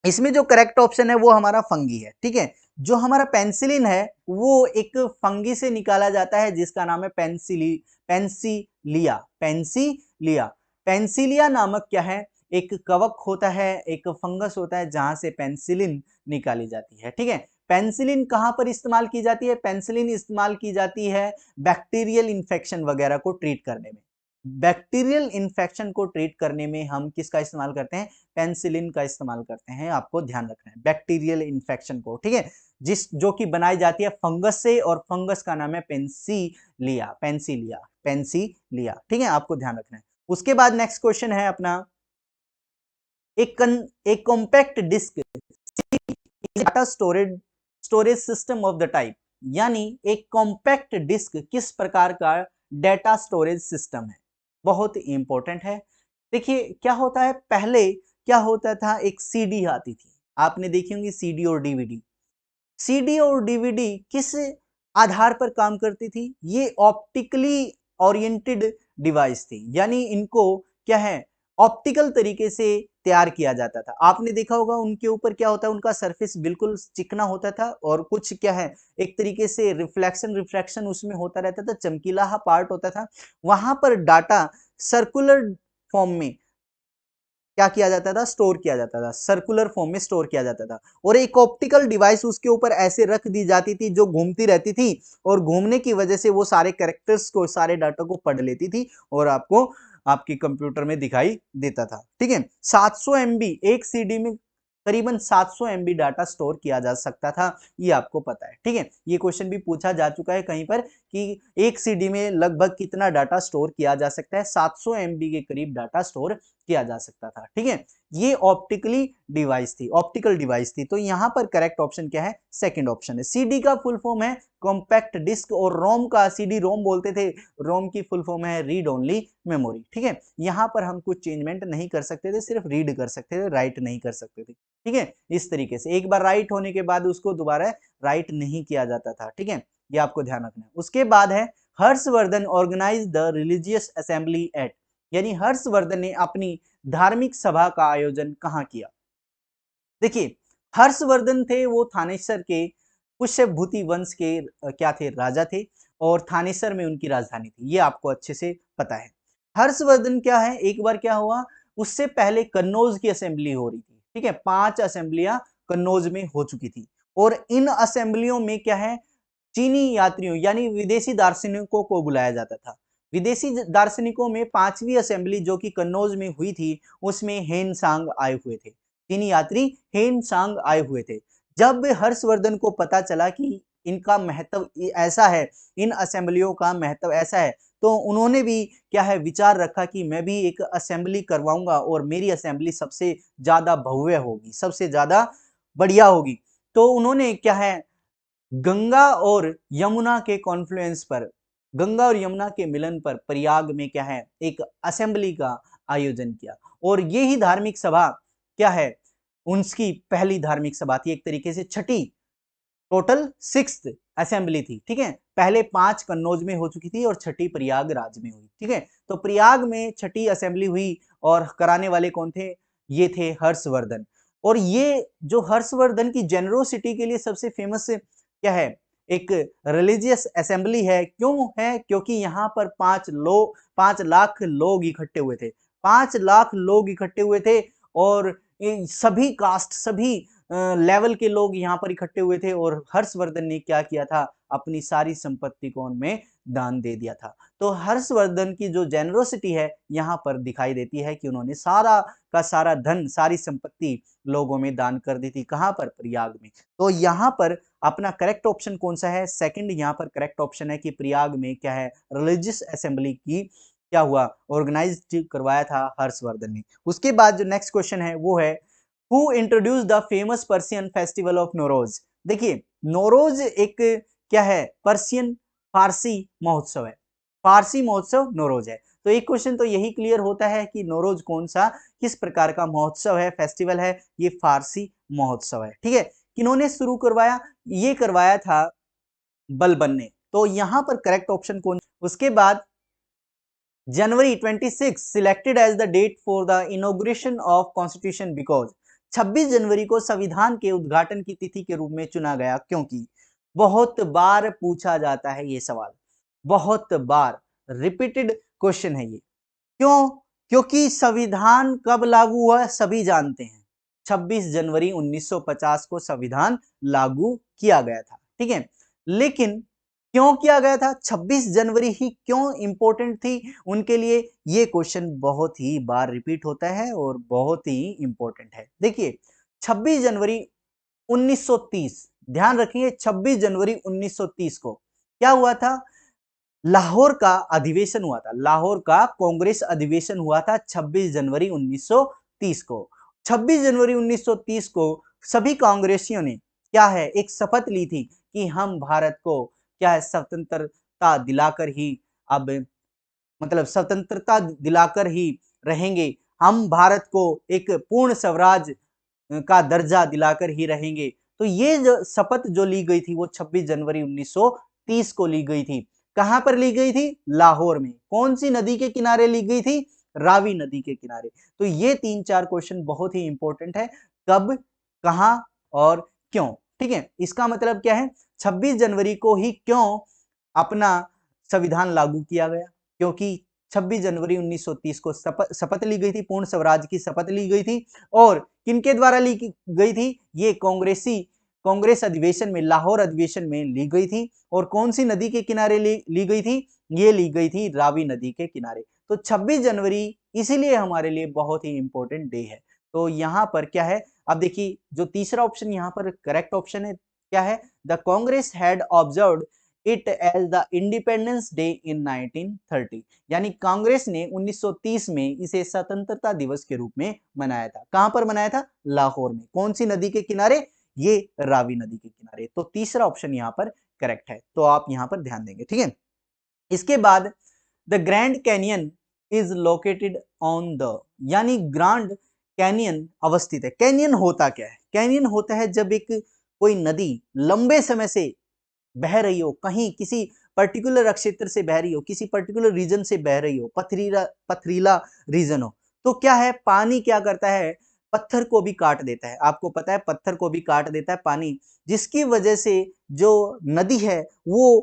इसमें जो करेक्ट ऑप्शन है वो हमारा फंगी है। ठीक है, जो हमारा पेंसिलिन है वो एक फंगी से निकाला जाता है जिसका नाम है पेंसिलिया। पेंसिलिया, पेंसिलिया नामक क्या है, एक कवक होता है, एक फंगस होता है जहां से पेंसिलिन निकाली जाती है। ठीक है, पेंसिलिन कहां पर इस्तेमाल की जाती है, पेंसिलिन इस्तेमाल की जाती है बैक्टीरियल इन्फेक्शन वगैरह को ट्रीट करने में। बैक्टीरियल इन्फेक्शन को ट्रीट करने में हम किसका इस्तेमाल करते हैं, पेंसिलिन का इस्तेमाल करते हैं, आपको ध्यान रखना है बैक्टीरियल इन्फेक्शन को। ठीक है, जो कि बनाई जाती है फंगस से, और फंगस का नाम है पेंसिलिया, पेंसिलिया, पेंसिलिया। ठीक है, आपको ध्यान रखना है। उसके बाद नेक्स्ट क्वेश्चन है अपना, एक compact disc data storage system of the type, यानी एक कॉम्पैक्ट डिस्क किस प्रकार का डाटा स्टोरेज सिस्टम है, बहुत इंपॉर्टेंट है। देखिए क्या होता है, पहले क्या होता था, एक सीडी आती थी, आपने देखी होंगी सीडी और डीवीडी। सीडी और डीवीडी किस आधार पर काम करती थी, ये ऑप्टिकली ओरिएंटेड डिवाइस थी, यानी इनको क्या है, ऑप्टिकल तरीके से तैयार किया जाता था। आपने देखा होगा उनके ऊपर क्या होता है, उनका सरफेस बिल्कुल चिकना होता था और कुछ क्या है, एक तरीके से रिफ्लेक्शन रिफ्रैक्शन उसमें होता रहता था, चमकीला पार्ट होता था। वहां पर डाटा सर्कुलर फॉर्म में क्या किया जाता था, स्टोर किया जाता था, सर्कुलर फॉर्म में स्टोर किया जाता था, और एक ऑप्टिकल डिवाइस उसके ऊपर ऐसे रख दी जाती थी जो घूमती रहती थी, और घूमने की वजह से वो सारे कैरेक्टर्स को, सारे डाटा को पढ़ लेती थी और आपको आपके कंप्यूटर में दिखाई देता था। ठीक है, 700 MB एक सीडी में करीबन 700 MB डाटा स्टोर किया जा सकता था, ये आपको पता है। ठीक है, ये क्वेश्चन भी पूछा जा चुका है कहीं पर कि एक सीडी में लगभग कितना डाटा स्टोर किया जा सकता है, 700 MB के करीब डाटा स्टोर किया जा सकता था। ठीक है, ये ऑप्टिकली डिवाइस थी, ऑप्टिकल डिवाइस थी। तो यहां पर करेक्ट ऑप्शन क्या है, सेकंड ऑप्शन है। सीडी का फुल फॉर्म है कॉम्पैक्ट डिस्क, और रोम का, सीडी रोम बोलते थे, रोम की फुल फॉर्म है रीड ओनली मेमोरी। ठीक है, यहां पर हम कुछ चेंजमेंट नहीं कर सकते थे, सिर्फ रीड कर सकते थे, राइट नहीं कर सकते थे। ठीक है, इस तरीके से एक बार राइट होने के बाद उसको दोबारा राइट नहीं किया जाता था। ठीक है, ये आपको ध्यान रखना है। उसके बाद है Harshvardhan organise the religious assembly at, यानी हर्षवर्धन ने अपनी धार्मिक सभा का आयोजन कहां किया। देखिए हर्षवर्धन थे वो थानेसर के पुष्यभूति वंश के क्या थे, राजा थे, और थानेसर में उनकी राजधानी थी, ये आपको अच्छे से पता है। हर्षवर्धन क्या है, एक बार क्या हुआ, उससे पहले कन्नौज की असेंबली हो रही थी। ठीक है, 5 असेंबलियां कन्नौज में हो चुकी थी, और इन असेंबलियों में क्या है, चीनी यात्रियों यानी विदेशी दार्शनिकों को बुलाया जाता था। विदेशी दार्शनिकों में 5वीं असेंबली जो कि कन्नौज में हुई थी, उसमें हेन सांग आए हुए थे, चीनी यात्री हेन सांग आए हुए थे। जब हर्षवर्धन को पता चला कि इनका महत्व ऐसा है, इन असेंबलियों का महत्व ऐसा है, तो उन्होंने भी क्या है, विचार रखा कि मैं भी एक असेंबली करवाऊंगा और मेरी असेंबली सबसे ज्यादा भव्य होगी, सबसे ज्यादा बढ़िया होगी। तो उन्होंने क्या है, गंगा और यमुना के कॉन्फ्लुएंस पर, गंगा और यमुना के मिलन पर प्रयाग में क्या है, एक असेंबली का आयोजन किया, और ये ही धार्मिक सभा क्या है, उनकी पहली धार्मिक सभा थी, एक तरीके से छठी, टोटल 6th असेंबली थी। ठीक है, पहले 5 कन्नौज में हो चुकी थी और छठी प्रयागराज में हुई। ठीक है, तो प्रयाग में छठी असेंबली हुई, और कराने वाले कौन थे, ये थे हर्षवर्धन। और ये जो हर्षवर्धन की जेनरोसिटी के लिए सबसे फेमस क्या है, एक रिलीजियस असेंबली है। क्यों है, क्योंकि यहाँ पर 5 लाख लोग इकट्ठे हुए थे, 5 लाख लोग इकट्ठे हुए थे, और सभी कास्ट, सभी लेवल के लोग यहाँ पर इकट्ठे हुए थे, और हर्षवर्धन ने क्या किया था, अपनी सारी संपत्ति को उनमें दान दे दिया था। तो हर्षवर्धन की जो जेनरोसिटी है यहाँ पर दिखाई देती है कि उन्होंने सारा का सारा धन, सारी संपत्ति लोगों में दान कर दी थी। कहां पर, प्रयाग में। तो यहाँ पर अपना करेक्ट ऑप्शन कौन सा है, सेकंड यहाँ पर करेक्ट ऑप्शन है कि प्रयाग में क्या है, रिलीजियस असेंबली की क्या हुआ, ऑर्गेनाइज करवाया था हर्षवर्धन ने। उसके बाद जो नेक्स्ट क्वेश्चन है वो है, who introduce the famous Persian festival of Nowruz. देखिए नोरोज एक क्या है, पर्सियन फारसी महोत्सव है, फारसी महोत्सव नोरोज है। तो एक क्वेश्चन तो यही क्लियर होता है कि नोरोज कौन सा, किस प्रकार का महोत्सव है, फेस्टिवल है, ये फारसी महोत्सव है। ठीक है, किन्होंने शुरू करवाया, ये करवाया था बलबन ने। तो यहां पर करेक्ट ऑप्शन कौन। उसके बाद January 26 selected as the date for the inauguration of constitution because, 26 जनवरी को संविधान के उद्घाटन की तिथि के रूप में चुना गया, क्योंकि बहुत बार पूछा जाता है ये सवाल, बहुत बार रिपीटेड क्वेश्चन है ये। क्यों, क्योंकि संविधान कब लागू हुआ सभी जानते हैं, 26 जनवरी 1950 को संविधान लागू किया गया था। ठीक है, लेकिन क्यों किया गया था, 26 जनवरी ही क्यों इंपॉर्टेंट थी उनके लिए, ये क्वेश्चन बहुत ही बार रिपीट होता है और बहुत ही इंपॉर्टेंट है। देखिए 26 जनवरी 1930, ध्यान रखिए 26 जनवरी 1930 को क्या हुआ था, लाहौर का अधिवेशन हुआ था, लाहौर का कांग्रेस अधिवेशन हुआ था 26 जनवरी 1930 को। 26 जनवरी 1930 को सभी कांग्रेसियों ने क्या है एक शपथ ली थी कि हम भारत को क्या है स्वतंत्रता दिलाकर ही अब मतलब स्वतंत्रता दिलाकर ही रहेंगे, हम भारत को एक पूर्ण स्वराज का दर्जा दिलाकर ही रहेंगे। तो ये जो शपथ जो ली गई थी वो 26 जनवरी 1930 को ली गई थी। कहां पर ली गई थी? लाहौर में। कौन सी नदी के किनारे ली गई थी? रावी नदी के किनारे। तो ये 3-4 क्वेश्चन बहुत ही इंपॉर्टेंट है, कब, कहां और क्यों। ठीक है, इसका मतलब क्या है, 26 जनवरी को ही क्यों अपना संविधान लागू किया गया? क्योंकि 26 जनवरी 1930 को शपथ ली गई थी, पूर्ण स्वराज की शपथ ली गई थी। और किनके द्वारा ली गई थी? ये कांग्रेस अधिवेशन में, लाहौर अधिवेशन में ली गई थी। और कौन सी नदी के किनारे ली गई थी? ये ली गई थी रावी नदी के किनारे। तो 26 जनवरी इसीलिए हमारे लिए बहुत ही इंपॉर्टेंट डे है। तो यहाँ पर क्या है, अब देखिए जो तीसरा ऑप्शन यहाँ पर करेक्ट ऑप्शन है, क्या है? The Congress had observed it as the independence day in 1930, यानी कांग्रेस ने 1930 में इसे स्वतंत्रता दिवस के रूप में मनाया था। कहां पर मनाया था? लाहौर में। कौन सी नदी के किनारे? ये रावी नदी के किनारे। तो तीसरा ऑप्शन यहां पर करेक्ट है, तो आप यहां पर ध्यान देंगे। ठीक है, इसके बाद the grand canyon is located on the, यानी ग्रांड कैनियन अवस्थित है। कैनियन होता क्या है? कैनियन होता है जब एक कोई नदी लंबे समय से बह रही हो, कहीं किसी पर्टिकुलर क्षेत्र से बह रही हो, किसी पर्टिकुलर रीजन से बह रही हो, पथरीला पथरीला रीजन हो, तो क्या है, पानी क्या करता है? पत्थर को भी काट देता है। आपको पता है पत्थर को भी काट देता है पानी, जिसकी वजह से जो नदी है वो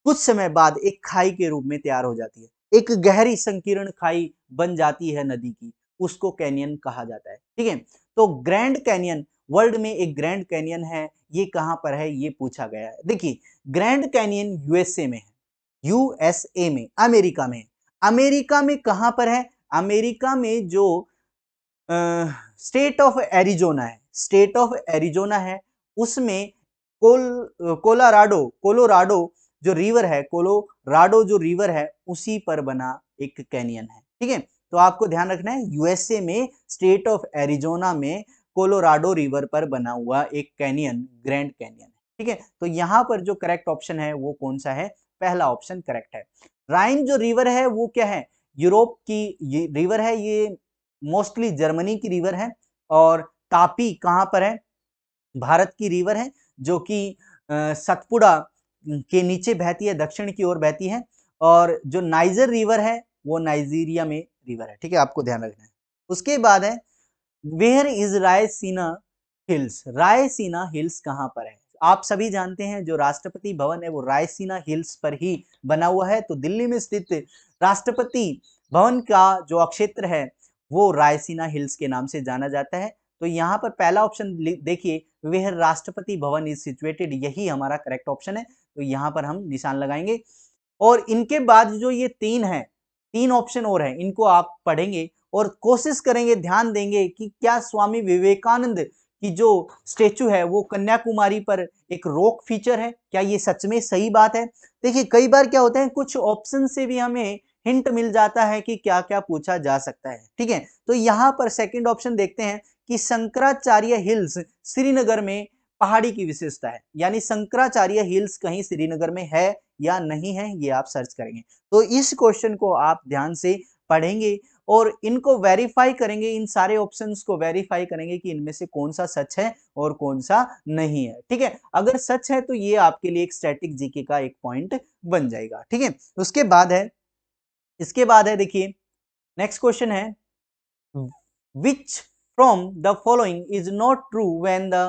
कुछ समय बाद एक खाई के रूप में तैयार हो जाती है, एक गहरी संकीर्ण खाई बन जाती है नदी की, उसको कैनियन कहा जाता है। ठीक है, तो ग्रैंड कैनियन, वर्ल्ड में एक ग्रैंड कैनियन है, ये कहां पर है ये पूछा गया है। देखिए ग्रैंड कैनियन यूएसए में है, यूएसए में, अमेरिका में। अमेरिका में कहां पर है? अमेरिका में जो स्टेट ऑफ एरिजोना है, स्टेट ऑफ एरिजोना है, उसमें कोलोराडो कोलोराडो जो रिवर है, कोलोराडो जो रिवर है उसी पर बना एक कैनियन है। ठीक है, तो आपको ध्यान रखना है यूएसए में स्टेट ऑफ एरिजोना में कोलोराडो रिवर पर बना हुआ एक कैनियन ग्रैंड कैनियन है। ठीक है, तो यहां पर जो करेक्ट ऑप्शन है वो कौन सा है? पहला ऑप्शन करेक्ट है। राइन जो रिवर है वो क्या है? यूरोप की रिवर है, ये मोस्टली जर्मनी की रिवर है। और तापी कहां पर है? भारत की रिवर है, जो कि सतपुड़ा के नीचे बहती है, दक्षिण की ओर बहती है। और जो नाइजर रिवर है वो नाइजीरिया में रिवर है। ठीक है, आपको ध्यान रखना है। उसके बाद है where is Raisina hills, Raisina hills कहां पर है? आप सभी जानते हैं जो राष्ट्रपति भवन है वो रायसीना हिल्स पर ही बना हुआ है। तो दिल्ली में स्थित राष्ट्रपति भवन का जो क्षेत्र है वो रायसीना हिल्स के नाम से जाना जाता है। तो यहाँ पर पहला ऑप्शन देखिए, where Rashtrapati Bhavan is situated, यही हमारा करेक्ट ऑप्शन है। तो यहाँ पर हम निशान लगाएंगे। और इनके बाद जो ये तीन है, तीन ऑप्शन और है, इनको आप पढ़ेंगे और कोशिश करेंगे, ध्यान देंगे कि क्या स्वामी विवेकानंद की जो स्टेचू है वो कन्याकुमारी पर एक रॉक फीचर है, क्या ये सच में सही बात है? देखिए कई बार क्या होता है, कुछ ऑप्शन से भी हमें हिंट मिल जाता है कि क्या क्या पूछा जा सकता है। ठीक है, तो यहाँ पर सेकंड ऑप्शन देखते हैं कि शंकराचार्य हिल्स श्रीनगर में पहाड़ी की विशेषता है, यानी शंकराचार्य हिल्स कहीं श्रीनगर में है या नहीं है, ये आप सर्च करेंगे। तो इस क्वेश्चन को आप ध्यान से पढ़ेंगे और इनको वेरीफाई करेंगे, इन सारे ऑप्शंस को वेरीफाई करेंगे कि इनमें से कौन सा सच है और कौन सा नहीं है। ठीक है, अगर सच है तो ये आपके लिए एक स्टैटिक जीके का एक पॉइंट बन जाएगा। ठीक है, उसके बाद है, इसके बाद है देखिए नेक्स्ट क्वेश्चन है, which from the following is not true when the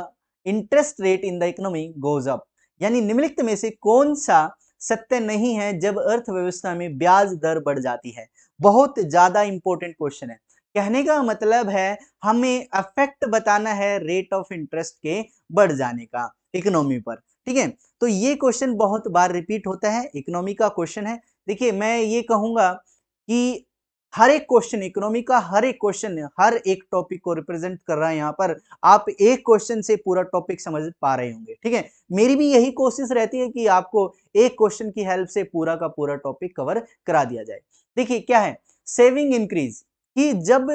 interest rate in the economy goes up, यानी निम्नलिखित में से कौन सा सत्य नहीं है जब अर्थव्यवस्था में ब्याज दर बढ़ जाती है? बहुत ज्यादा इंपॉर्टेंट क्वेश्चन है। कहने का मतलब है हमें इफेक्ट बताना है रेट ऑफ इंटरेस्ट के बढ़ जाने का इकोनॉमी पर। ठीक है, तो ये क्वेश्चन बहुत बार रिपीट होता है, इकोनॉमी का क्वेश्चन है। देखिए मैं ये कहूंगा कि हर एक क्वेश्चन, इकोनॉमी का हर एक क्वेश्चन हर एक टॉपिक को रिप्रेजेंट कर रहा है। यहाँ पर आप एक क्वेश्चन से पूरा टॉपिक समझ पा रहे होंगे। ठीक है, मेरी भी यही कोशिश रहती है कि आपको एक क्वेश्चन की हेल्प से पूरा का पूरा टॉपिक कवर करा दिया जाए। देखिए क्या है, सेविंग इंक्रीज, कि जब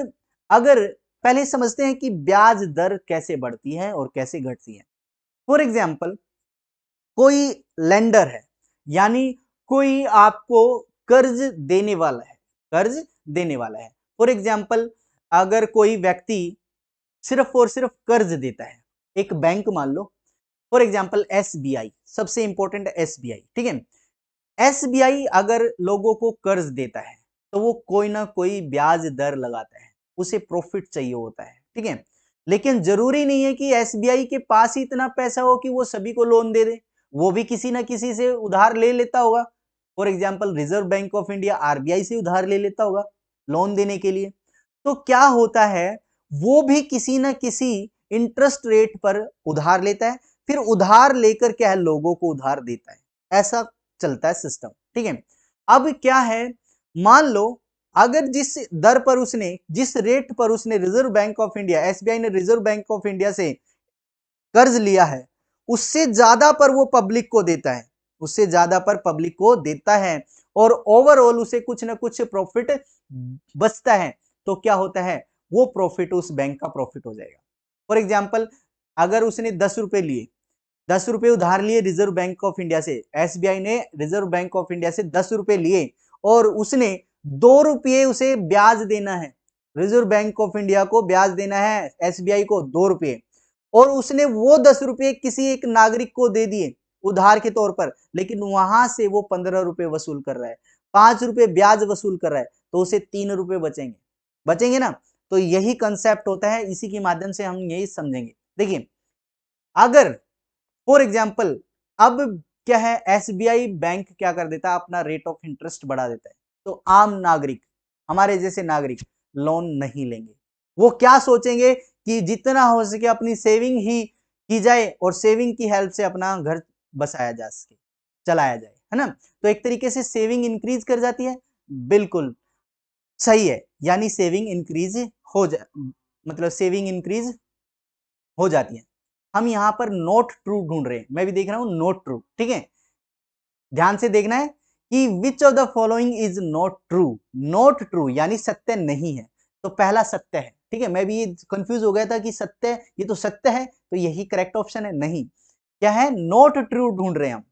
अगर पहले समझते हैं कि ब्याज दर कैसे बढ़ती है और कैसे घटती है। फॉर एग्जाम्पल, कोई लेंडर है, यानी कोई आपको कर्ज देने वाला है, कर्ज देने वाला है। फॉर एग्जाम्पल, अगर कोई व्यक्ति सिर्फ और सिर्फ कर्ज देता है, एक बैंक मान लो, फॉर एग्जाम्पल एसबीआई, सबसे इंपॉर्टेंट एसबीआई, ठीक है। एसबीआई अगर लोगों को कर्ज देता है तो वो कोई ना कोई ब्याज दर लगाता है, उसे प्रॉफिट चाहिए होता है, ठीक है। लेकिन जरूरी नहीं है कि एसबीआई के पास ही इतना पैसा हो कि वो सभी को लोन दे दे, वो भी किसी ना किसी से उधार ले लेता होगा। For example, reserve bank of India RBI से उधार ले लेता होगा लोन देने के लिए। तो क्या होता है, वो भी किसी ना किसी इंटरेस्ट रेट पर उधार लेता है, फिर उधार लेकर क्या है, लोगों को उधार देता है। ऐसा चलता है सिस्टम, ठीक है। अब क्या है, मान लो अगर जिस दर पर उसने, जिस रेट पर उसने reserve bank of India, SBI ने रिजर्व बैंक ऑफ इंडिया से कर्ज लिया है, उससे ज्यादा पर वो पब्लिक को देता है, उससे ज्यादा पर पब्लिक को देता है, और ओवरऑल उसे कुछ ना कुछ प्रॉफिट बचता है, तो क्या होता है, वो प्रॉफिट उस बैंक का प्रॉफिट हो जाएगा। फॉर एग्जाम्पल, अगर उसने 10 रुपए लिए, 10 रुपए उधार लिए रिजर्व बैंक ऑफ इंडिया से, एसबीआई ने रिजर्व बैंक ऑफ इंडिया से 10 रुपए लिए, और उसने 2 रुपये उसे ब्याज देना है, रिजर्व बैंक ऑफ इंडिया को ब्याज देना है एसबीआई को 2 रुपये, और उसने वो 10 रुपये किसी एक नागरिक को दे दिए उधार के तौर पर, लेकिन वहां से वो 15 रुपए वसूल कर रहा है, 5 रुपए ब्याज वसूल कर रहा है, तो उसे 3 रुपए बचेंगे, बचेंगे ना। तो यही कंसेप्ट होता है, इसी के माध्यम से हम यही समझेंगे। देखिए, अगर फॉर एग्जाम्पल, अब क्या है, एसबीआई बैंक क्या कर देता है, अपना रेट ऑफ इंटरेस्ट बढ़ा देता है, तो आम नागरिक, हमारे जैसे नागरिक लोन नहीं लेंगे। वो क्या सोचेंगे कि जितना हो सके अपनी सेविंग ही की जाए, और सेविंग की हेल्प से अपना घर बसाया जा सके, चलाया जाए, है ना। तो एक तरीके से सेविंग इंक्रीज कर जाती है, बिल्कुल सही है, यानी सेविंग इंक्रीज हो जा मतलब सेविंग इंक्रीज हो जाती है। हम यहाँ पर नोट ट्रू ढूंढ रहे हैं, मैं भी देख रहा हूं नोट ट्रू, ठीक है। ध्यान से देखना है कि विच of the following is not true, not true यानी सत्य नहीं है, तो पहला सत्य है, ठीक है। मैं भी कंफ्यूज हो गया था कि सत्य, ये तो सत्य है, तो यही करेक्ट ऑप्शन है, नहीं, क्या है, नॉट ट्रू ढूंढ रहे हैं हम,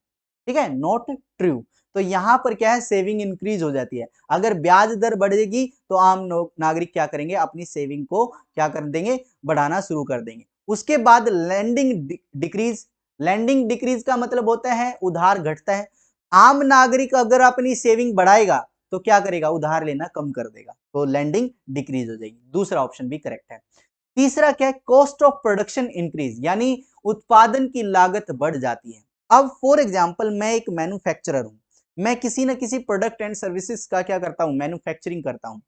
ठीक है, नॉट ट्रू। तो यहां पर क्या है, सेविंग इंक्रीज हो जाती है। अगर ब्याज दर बढ़ेगी तो आम नागरिक क्या करेंगे, अपनी सेविंग को क्या कर देंगे, बढ़ाना शुरू कर देंगे। उसके बाद लैंडिंग डिक्रीज, लैंडिंग डिक्रीज का मतलब होता है उधार घटता है। आम नागरिक अगर अपनी सेविंग बढ़ाएगा तो क्या करेगा, उधार लेना कम कर देगा, तो लैंडिंग डिक्रीज हो जाएगी। दूसरा ऑप्शन भी करेक्ट है। तीसरा क्या है, कॉस्ट ऑफ प्रोडक्शन इंक्रीज, यानी उत्पादन की लागत बढ़ जाती है। अब फॉर एग्जांपल, मैं एक मैन्युफैक्चरर हूं, मैं किसी ना किसी प्रोडक्ट एंड सर्विसेज का क्या करता हूं, मैन्युफैक्चरिंग करता हूं।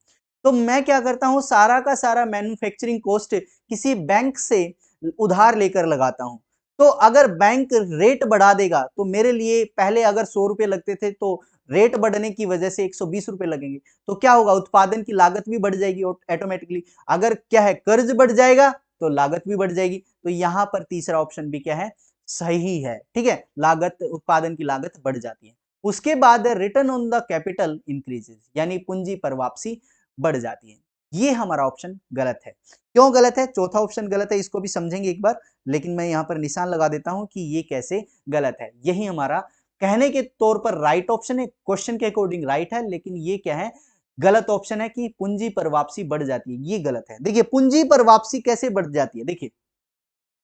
तो मैं क्या करता हूं, सारा का सारा मैन्युफैक्चरिंग कॉस्ट किसी बैंक से उधार लेकर लगाता हूं। तो अगर बैंक रेट बढ़ा देगा तो मेरे लिए पहले अगर 100 रुपए लगते थे, तो रेट बढ़ने की वजह से 120 रुपए लगेंगे, तो क्या होगा, उत्पादन की लागत भी बढ़ जाएगी ऑटोमेटिकली। अगर क्या है, कर्ज बढ़ जाएगा तो लागत भी बढ़ जाएगी। तो यहां पर तीसरा ऑप्शन भी क्या है, सही है, ठीक है, लागत, उत्पादन की लागत बढ़ जाती है। उसके बाद return on the capital increases, यानी पूंजी पर वापसी बढ़ जाती है। ये हमारा ऑप्शन गलत है। क्यों गलत है, चौथा ऑप्शन गलत है, इसको भी समझेंगे एक बार, लेकिन मैं यहां पर निशान लगा देता हूं कि ये कैसे गलत है। यही हमारा कहने के तौर पर राइट ऑप्शन है, क्वेश्चन के अकॉर्डिंग राइट है, लेकिन ये क्या है, गलत ऑप्शन है कि पूंजी पर वापसी बढ़ जाती है, ये गलत है। देखिए, पूंजी पर वापसी कैसे बढ़ जाती है, देखिए,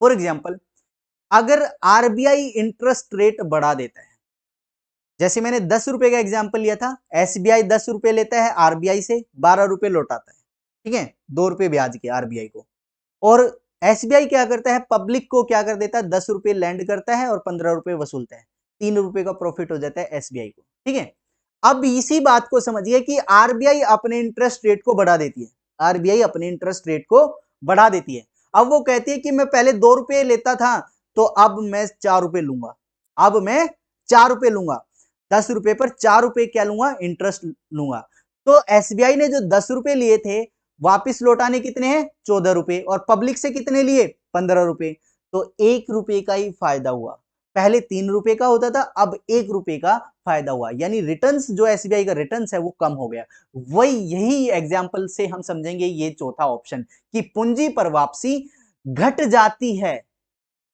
फॉर एग्जाम्पल, अगर आरबीआई इंटरेस्ट रेट बढ़ा देता है, जैसे मैंने 10 रुपए का एग्जाम्पल लिया था, एसबीआई 10 रुपए लेता है आरबीआई से, 12 रुपए लौटाता है, ठीक है, 2 रुपए ब्याज के आरबीआई को। और एसबीआई क्या करता है, पब्लिक को क्या कर देता है, 10 रुपए लैंड करता है और 15 रुपए वसूलता है, 3 रुपए का प्रॉफिट हो जाता है एसबीआई को, ठीक है। अब इसी बात को समझिए कि आरबीआई अपने इंटरेस्ट रेट को बढ़ा देती है, आरबीआई अपने इंटरेस्ट रेट को बढ़ा देती है। अब वो कहती है कि मैं पहले 2 रुपए लेता था, तो अब मैं 4 रुपए लूंगा, अब मैं 4 रुपए लूंगा, 10 रुपए पर 4 रुपए क्या लूंगा, इंटरेस्ट लूंगा। तो एसबीआई ने जो 10 रुपए लिए थे, वापिस लौटाने कितने हैं, 14 रुपए, और पब्लिक से कितने लिए, 15 रुपए। तो 1 रुपए का ही फायदा हुआ, पहले 3 रुपए का होता था, अब 1 रुपए का फायदा हुआ, यानी रिटर्न्स जो एसबीआई का रिटर्न्स है वो कम हो गया। वही यही एग्जांपल से हम समझेंगे ये चौथा ऑप्शन कि पूंजी पर वापसी घट जाती है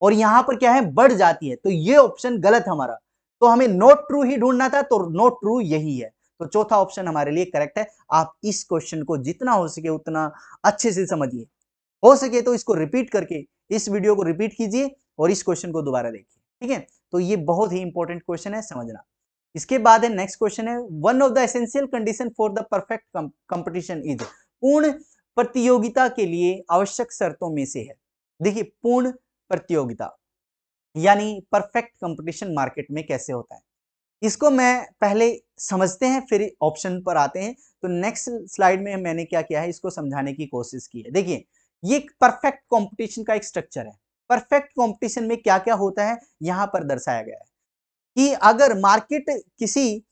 और यहां पर क्या है, बढ़ जाती है। तो ये ऑप्शन गलत हमारा, तो हमें नॉट ट्रू ही ढूंढना था, तो नॉट ट्रू यही है। तो चौथा ऑप्शन हमारे लिए करेक्ट है। आप इस क्वेश्चन को जितना हो सके उतना अच्छे से समझिए, हो सके तो इसको रिपीट करके, इस वीडियो को रिपीट कीजिए और इस क्वेश्चन को दोबारा देखिए, ठीक है। तो ये बहुत ही इंपॉर्टेंट क्वेश्चन है, समझना। इसके बाद है नेक्स्ट क्वेश्चन है, one of the essential condition for the perfect competition is, पूर्ण प्रतियोगिता के लिए आवश्यक शर्तों में से है। देखिए, पूर्ण प्रतियोगिता यानी परफेक्ट कंपटीशन मार्केट में कैसे होता है, इसको मैं पहले समझते हैं फिर ऑप्शन पर आते हैं। तो नेक्स्ट स्लाइड में मैंने क्या किया है, इसको समझाने की कोशिश की है। देखिए, ये परफेक्ट कंपटीशन का एक स्ट्रक्चर है। परफेक्ट कंपटीशन में क्या क्या होता है यहां पर दर्शाया गया है कि अगर मार्केट किसी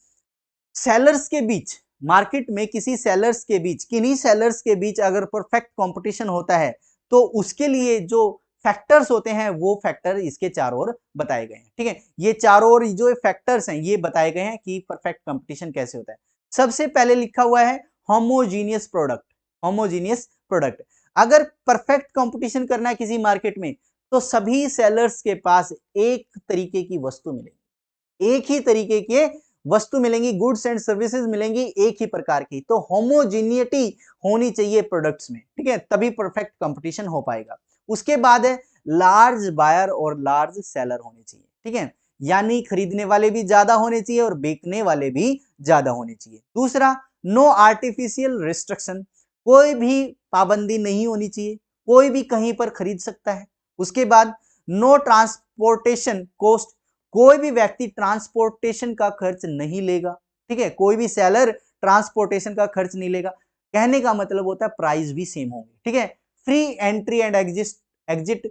सेलर्स के बीच, मार्केट में किसी सेलर्स के बीच, किन्हीं सेलर्स के बीच अगर परफेक्ट कंपटीशन होता है, तो उसके लिए जो फैक्टर्स होते हैं वो फैक्टर इसके चारों ओर बताए गए हैं, ठीक है। ये चारों ओर जो फैक्टर्स हैं ये बताए गए हैं कि परफेक्ट कंपटीशन कैसे होता है। सबसे पहले लिखा हुआ है होमोजीनियस प्रोडक्ट। होमोजीनियस प्रोडक्ट, अगर परफेक्ट कंपटीशन करना है किसी मार्केट में, तो सभी सेलर्स के पास एक तरीके की वस्तु मिलेगी, एक ही तरीके के वस्तु मिलेंगी, गुड्स एंड सर्विसेज मिलेंगी एक ही प्रकार की। तो होमोजीनियटी होनी चाहिए प्रोडक्ट्स में, ठीक है, तभी परफेक्ट कंपटीशन हो पाएगा। उसके बाद है लार्ज बायर और लार्ज सेलर होने चाहिए, ठीक है, यानी खरीदने वाले भी ज्यादा होने चाहिए और बेचने वाले भी ज्यादा होने चाहिए। दूसरा, नो आर्टिफिशियल रिस्ट्रिक्शन, कोई भी पाबंदी नहीं होनी चाहिए, कोई भी कहीं पर खरीद सकता है। उसके बाद नो ट्रांसपोर्टेशन कॉस्ट, कोई भी व्यक्ति ट्रांसपोर्टेशन का खर्च नहीं लेगा, ठीक है, कोई भी सेलर ट्रांसपोर्टेशन का खर्च नहीं लेगा। कहने का मतलब होता है प्राइस भी सेम होंगे, ठीक है। फ्री एंट्री एंड एग्जिट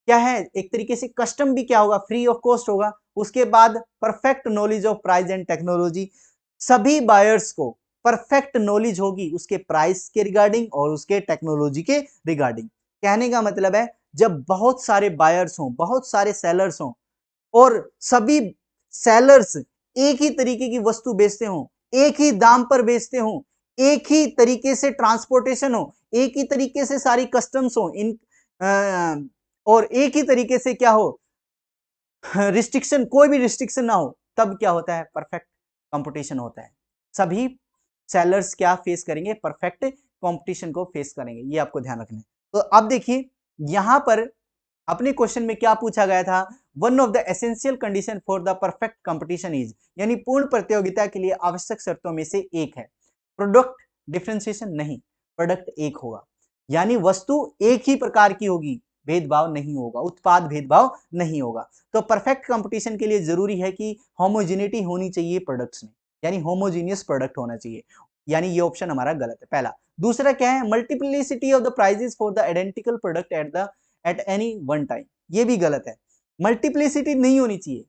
क्या है, एक तरीके से कस्टम भी क्या होगा, फ्री ऑफ कॉस्ट होगा। उसके बाद perfect knowledge of price and technology, सभी बायर्स को परफेक्ट नॉलेज होगी उसके प्राइस के रिगार्डिंग और उसके टेक्नोलॉजी के रिगार्डिंग। कहने का मतलब है जब बहुत सारे बायर्स हों, बहुत सारे सेलर्स हों और सभी सेलर्स एक ही तरीके की वस्तु बेचते हों, एक ही दाम पर बेचते हों, एक ही तरीके से ट्रांसपोर्टेशन हो, एक ही तरीके से सारी कस्टम्स हो, और एक ही तरीके से क्या हो, रिस्ट्रिक्शन, कोई भी रिस्ट्रिक्शन ना हो, तब क्या होता है, परफेक्ट कंपटीशन होता है। सभी सेलर्स क्या फेस करेंगे, परफेक्ट कंपटीशन को फेस करेंगे, ये आपको ध्यान रखना है। तो अब देखिए यहां पर अपने क्वेश्चन में क्या पूछा गया था, one of the essential condition for the perfect competition is, यानी पूर्ण प्रतियोगिता के लिए आवश्यक शर्तों में से एक है प्रोडक्ट डिफरेंशिएशन, नहीं, प्रोडक्ट एक होगा, यानी वस्तु एक ही प्रकार की होगी, भेदभाव नहीं होगा, उत्पाद भेदभाव नहीं होगा। तो परफेक्ट कंपटीशन के लिए जरूरी है कि होमोजेनिटी होनी चाहिए प्रोडक्ट्स में, यानी होमोजीनियस प्रोडक्ट होना चाहिए, यानी ये ऑप्शन हमारा गलत है पहला। दूसरा क्या है, multiplicity of the prices for the identical product at any one time, ये भी गलत है। मल्टीप्लिसिटी नहीं होनी चाहिए,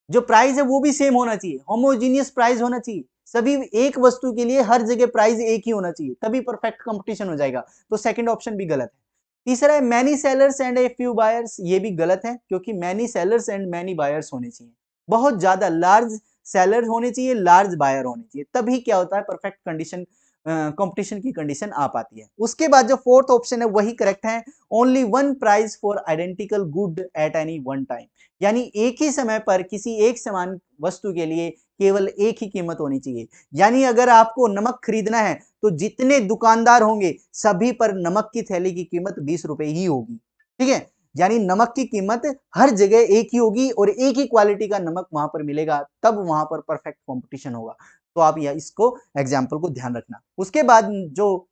जो प्राइस है वो भी सेम होना चाहिए, होमोजीनियस प्राइस होना चाहिए, सभी एक वस्तु के लिए हर जगह प्राइस एक ही होना चाहिए, तभी परफेक्ट कंपटीशन हो जाएगा। तो सेकंड ऑप्शन भी गलत है। तीसरा है many sellers and a few buyers, ये भी गलत है, क्योंकि many sellers and many buyers होने चाहिए, बहुत ज्यादा लार्ज सेलर होने चाहिए, लार्ज बायर होने चाहिए, तभी क्या होता है, परफेक्ट कंडीशन, कंपटीशन की कंडीशन आ पाती है। उसके बाद जो फोर्थ ऑप्शन है वही करेक्ट है, only one price for identical good at any one time, यानी एक ही समय पर किसी एक समान वस्तु के लिए केवल एक ही कीमत होनी चाहिए। यानी अगर आपको नमक खरीदना है तो जितने दुकानदार होंगे सभी पर नमक की थैली की कीमत 20 रुपए ही होगी, ठीक है, यानी नमक की कीमत हर जगह एक ही होगी और एक ही क्वालिटी का नमक वहां पर मिलेगा, तब वहां पर परफेक्ट कंपटीशन होगा। तो आप यह इसको एग्जाम्पल को ध्यान रखना। उसके बाद जो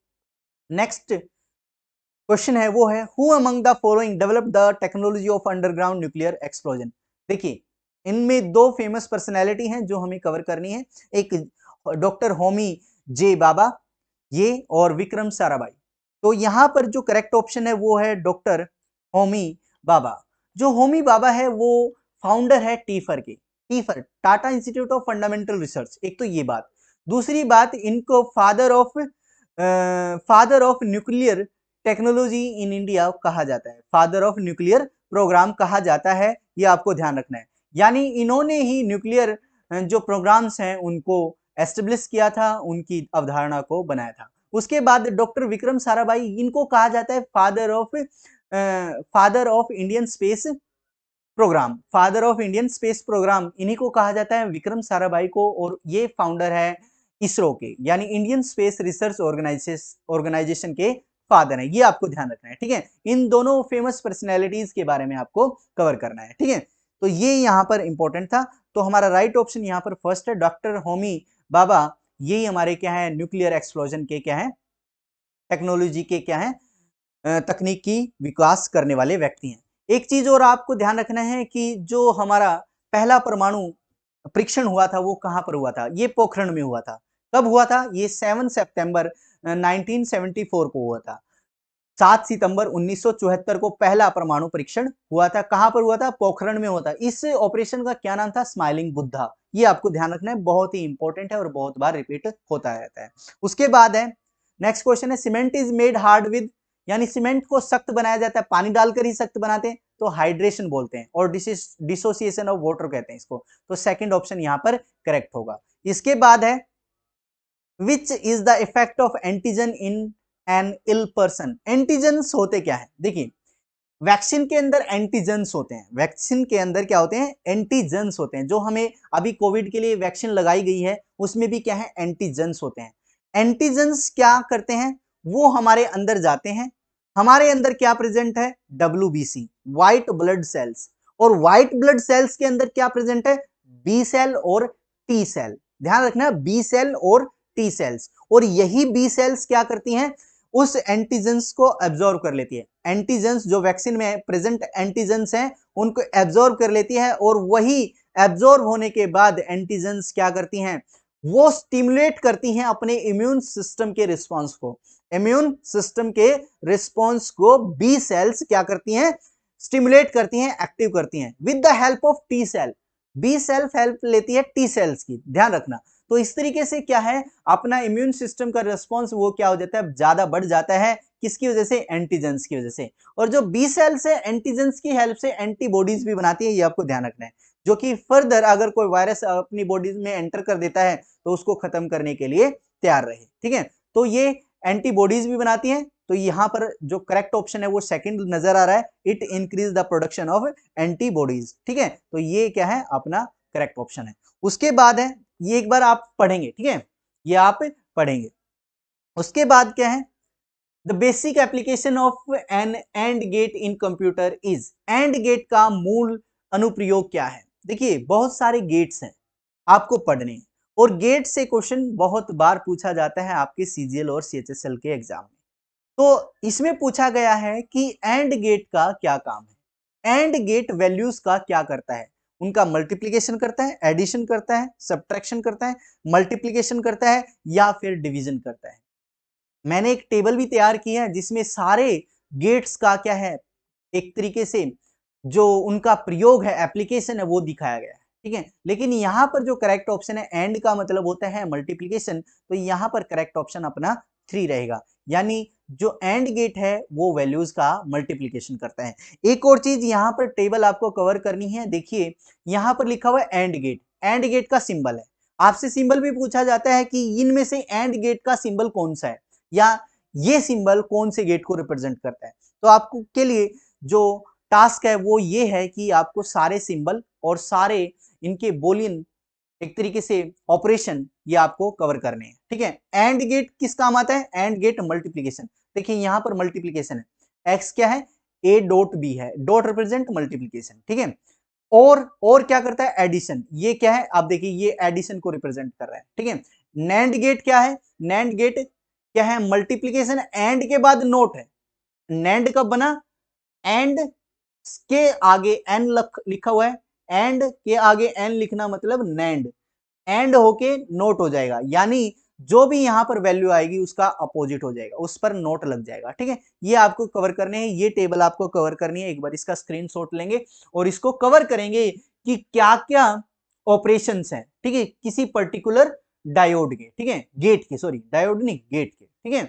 नेक्स्ट क्वेश्चन है वो है, who among the following develop the technology of underground nuclear explosion. देखिए, इनमें दो फेमस पर्सनैलिटी हैं जो हमें कवर करनी है, एक डॉक्टर होमी जे बाबा ये और विक्रम साराभाई। तो यहां पर जो करेक्ट ऑप्शन है वो है डॉक्टर होमी बाबा। जो होमी बाबा है वो फाउंडर है टीफर के, TIFR Tata institute of fundamental research, एक तो ये बात। दूसरी बात, इनको father of nuclear technology in India कहा जाता है, फादर ऑफ न्यूक्लियर प्रोग्राम कहा जाता है, ये आपको ध्यान रखना है। यानी इन्होंने ही न्यूक्लियर जो प्रोग्राम्स हैं उनको एस्टेब्लिश किया था, उनकी अवधारणा को बनाया था। उसके बाद डॉक्टर विक्रम साराभाई, इनको कहा जाता है father of Indian space programme, father of Indian space programme, इन्हीं को कहा जाता है, विक्रम साराभाई को। और ये फाउंडर है इसरो के, यानी इंडियन स्पेस रिसर्च ऑर्गेनाइजेशन के फादर हैं। ये आपको ध्यान रखना है, ठीक है। इन दोनों फेमस पर्सनैलिटीज के बारे में आपको कवर करना है, ठीक है। तो ये यहाँ पर इंपॉर्टेंट था। तो हमारा राइट ऑप्शन यहाँ पर फर्स्ट है, डॉक्टर होमी बाबा। यही हमारे क्या है, न्यूक्लियर एक्सप्लोजन के क्या है, टेक्नोलॉजी के क्या है, तकनीक की विकास करने वाले व्यक्ति हैं। एक चीज और आपको ध्यान रखना है कि जो हमारा पहला परमाणु परीक्षण हुआ था वो कहां पर हुआ था, ये पोखरण में हुआ था। कब हुआ था, ये 7 सितंबर 1974 को हुआ था। 7 सितंबर 1974 को पहला परमाणु परीक्षण हुआ था। कहां पर हुआ था, पोखरण में हुआ था। इस ऑपरेशन का क्या नाम था, स्माइलिंग बुद्धा। ये आपको ध्यान रखना है, बहुत ही इंपॉर्टेंट है और बहुत बार रिपीट होता रहता है। उसके बाद है नेक्स्ट क्वेश्चन है, cement is made hard with, यानी सीमेंट को सख्त बनाया जाता है, पानी डालकर ही सख्त बनाते हैं, तो हाइड्रेशन बोलते हैं, और डिसोसिएशन ऑफ वाटर कहते हैं इसको। तो सेकंड ऑप्शन यहां पर करेक्ट होगा। इसके बाद है, which is the effect of antigen in an ill person. Antigens होते क्या है, देखिए वैक्सीन के अंदर एंटीजन्स होते हैं, वैक्सीन के अंदर क्या होते हैं, एंटीजन्स होते हैं। जो हमें अभी कोविड के लिए वैक्सीन लगाई गई है उसमें भी क्या है, एंटीजन्स होते हैं। एंटीजन्स क्या करते हैं, वो हमारे अंदर जाते हैं। हमारे अंदर क्या प्रेजेंट है, WBC, व्हाइट ब्लड सेल्स। और व्हाइट ब्लड सेल्स के अंदर क्या प्रेजेंट है, बी सेल और टी सेल। ध्यान रखना, बी सेल और टी सेल्स। और यही बी सेल्स क्या करती हैं, उस एंटीजेंस को एब्जॉर्ब कर लेती है। एंटीजेंस जो वैक्सीन में प्रेजेंट एंटीजेंस हैं उनको एब्जॉर्ब कर लेती है, और वही एब्जॉर्ब होने के बाद एंटीजेंस क्या करती हैं, वो स्टिमुलेट करती हैं अपने इम्यून सिस्टम के रिस्पांस को। इम्यून सिस्टम के रिस्पांस को बी सेल्स क्या करती हैं, स्टिमुलेट करती हैं, एक्टिव करती हैं with the help of T cell. B self help लेती है टी सेल्स की, ध्यान रखना। तो इस तरीके से क्या है, अपना इम्यून सिस्टम का रिस्पांस वो क्या हो जाता है, ज्यादा बढ़ जाता है। किसकी वजह से, एंटीजेंस की वजह से। और जो बी सेल्स है एंटीजेंस की हेल्प से एंटीबॉडीज भी बनाती है, ये आपको ध्यान रखना है, जो कि फर्दर अगर कोई वायरस अपनी बॉडी में एंटर कर देता है तो उसको खत्म करने के लिए तैयार रहे, ठीक है। तो ये एंटीबॉडीज भी बनाती हैं। तो यहां पर जो करेक्ट ऑप्शन है वो सेकंड नजर आ रहा है, it increase the production of antibodies, ठीक है। तो ये क्या है, अपना करेक्ट ऑप्शन है। उसके बाद है, ये एक बार आप पढ़ेंगे, ठीक है, ये आप पढ़ेंगे। उसके बाद क्या है, the basic application of an AND gate in computer is. AND gate का मूल अनुप्रयोग क्या है, देखिए बहुत सारे गेट्स हैं आपको पढ़ने, और गेट से क्वेश्चन बहुत बार पूछा जाता है आपके सीजीएल और सीएचएसएल के एग्जाम में। तो इसमें पूछा गया है कि एंड गेट का क्या काम है, एंड गेट वैल्यूज का क्या करता है, उनका मल्टीप्लिकेशन करता है, एडिशन करता है, सब्ट्रैक्शन करता है, मल्टीप्लिकेशन करता है, या फिर डिवीजन करता है। मैंने एक टेबल भी तैयार की है जिसमें सारे गेट्स का क्या है, एक तरीके से जो उनका प्रयोग है, एप्लीकेशन है, वो दिखाया गया है, ठीक है। लेकिन यहां पर जो करेक्ट ऑप्शन है, एंड का मतलब होता है मल्टीप्लिकेशन, तो यहां पर करेक्ट ऑप्शन अपना 3 रहेगा। यानी जो एंड गेट है वो वैल्यूज का मल्टीप्लिकेशन करता है। एक और चीज यहां पर टेबल आपको कवर करनी है, देखिए यहां पर लिखा हुआ है एंड गेट, एंड गेट का सिंबल है। आपसे सिंबल भी पूछा जाता है कि इनमें से एंड गेट का सिंबल कौन सा है, या ये सिंबल कौन से गेट को रिप्रेजेंट करता है। तो आपको के लिए जो टास्क है वो ये है कि आपको सारे सिंबल और सारे इनके बोलियन एक तरीके से ऑपरेशन ये आपको कवर करने हैं, ठीक है। एंड गेट किस काम आता है, एंड गेट मल्टीप्लिकेशन। देखिए यहां पर मल्टीप्लिकेशन है, एक्स क्या है, ए डॉट बी है, डॉट रिप्रेजेंट मल्टीप्लिकेशन, ठीक है। और क्या करता है, एडिशन। ये क्या है, आप देखिए ये एडिशन को रिप्रेजेंट कर रहा है, ठीक है। नैंड गेट क्या है, नैंड गेट क्या है, मल्टीप्लिकेशन, एंड के बाद नोट है। नैंड कब बना, एंड के आगे एन लिखा हुआ है, एंड के आगे एन लिखना मतलब नैंड, एंड होके नोट हो जाएगा, यानी जो भी यहां पर वैल्यू आएगी उसका अपोजिट हो जाएगा, उस पर नोट लग जाएगा, ठीक है। ये आपको कवर करने हैं, ये टेबल आपको कवर करनी है। एक बार इसका स्क्रीनशॉट लेंगे और इसको कवर करेंगे कि क्या क्या ऑपरेशंस हैं, ठीक है, किसी पर्टिकुलर डायोड के, ठीक है, गेट के, सॉरी डायोड नहीं, गेट के, ठीक है।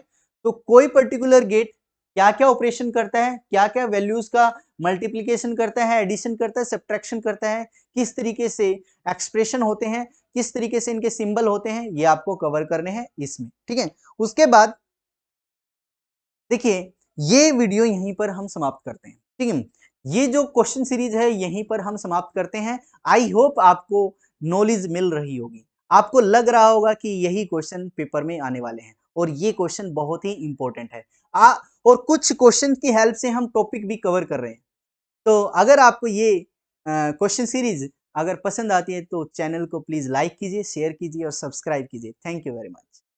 तो कोई पर्टिकुलर गेट क्या क्या ऑपरेशन करता है, क्या क्या वैल्यूज का मल्टीप्लीकेशन करता है, एडिशन करता है, सब्ट्रैक्शन करता है, किस तरीके से एक्सप्रेशन होते हैं, किस तरीके से इनके सिंबल होते हैं, ये आपको कवर करने हैं इसमें। ठीक है, उसके बाद देखिए ये वीडियो यहीं पर हम समाप्त करते हैं। ठीक है, ये जो क्वेश्चन सीरीज है यहीं पर हम समाप्त करते हैं। आई होप आपको नॉलेज मिल रही होगी, आपको लग रहा होगा कि यही क्वेश्चन पेपर में आने वाले हैं और ये क्वेश्चन बहुत ही इंपॉर्टेंट है। और कुछ क्वेश्चन की हेल्प से हम टॉपिक भी कवर कर रहे हैं। तो अगर आपको ये क्वेश्चन सीरीज अगर पसंद आती है तो चैनल को प्लीज लाइक कीजिए, शेयर कीजिए और सब्सक्राइब कीजिए। Thank you very much.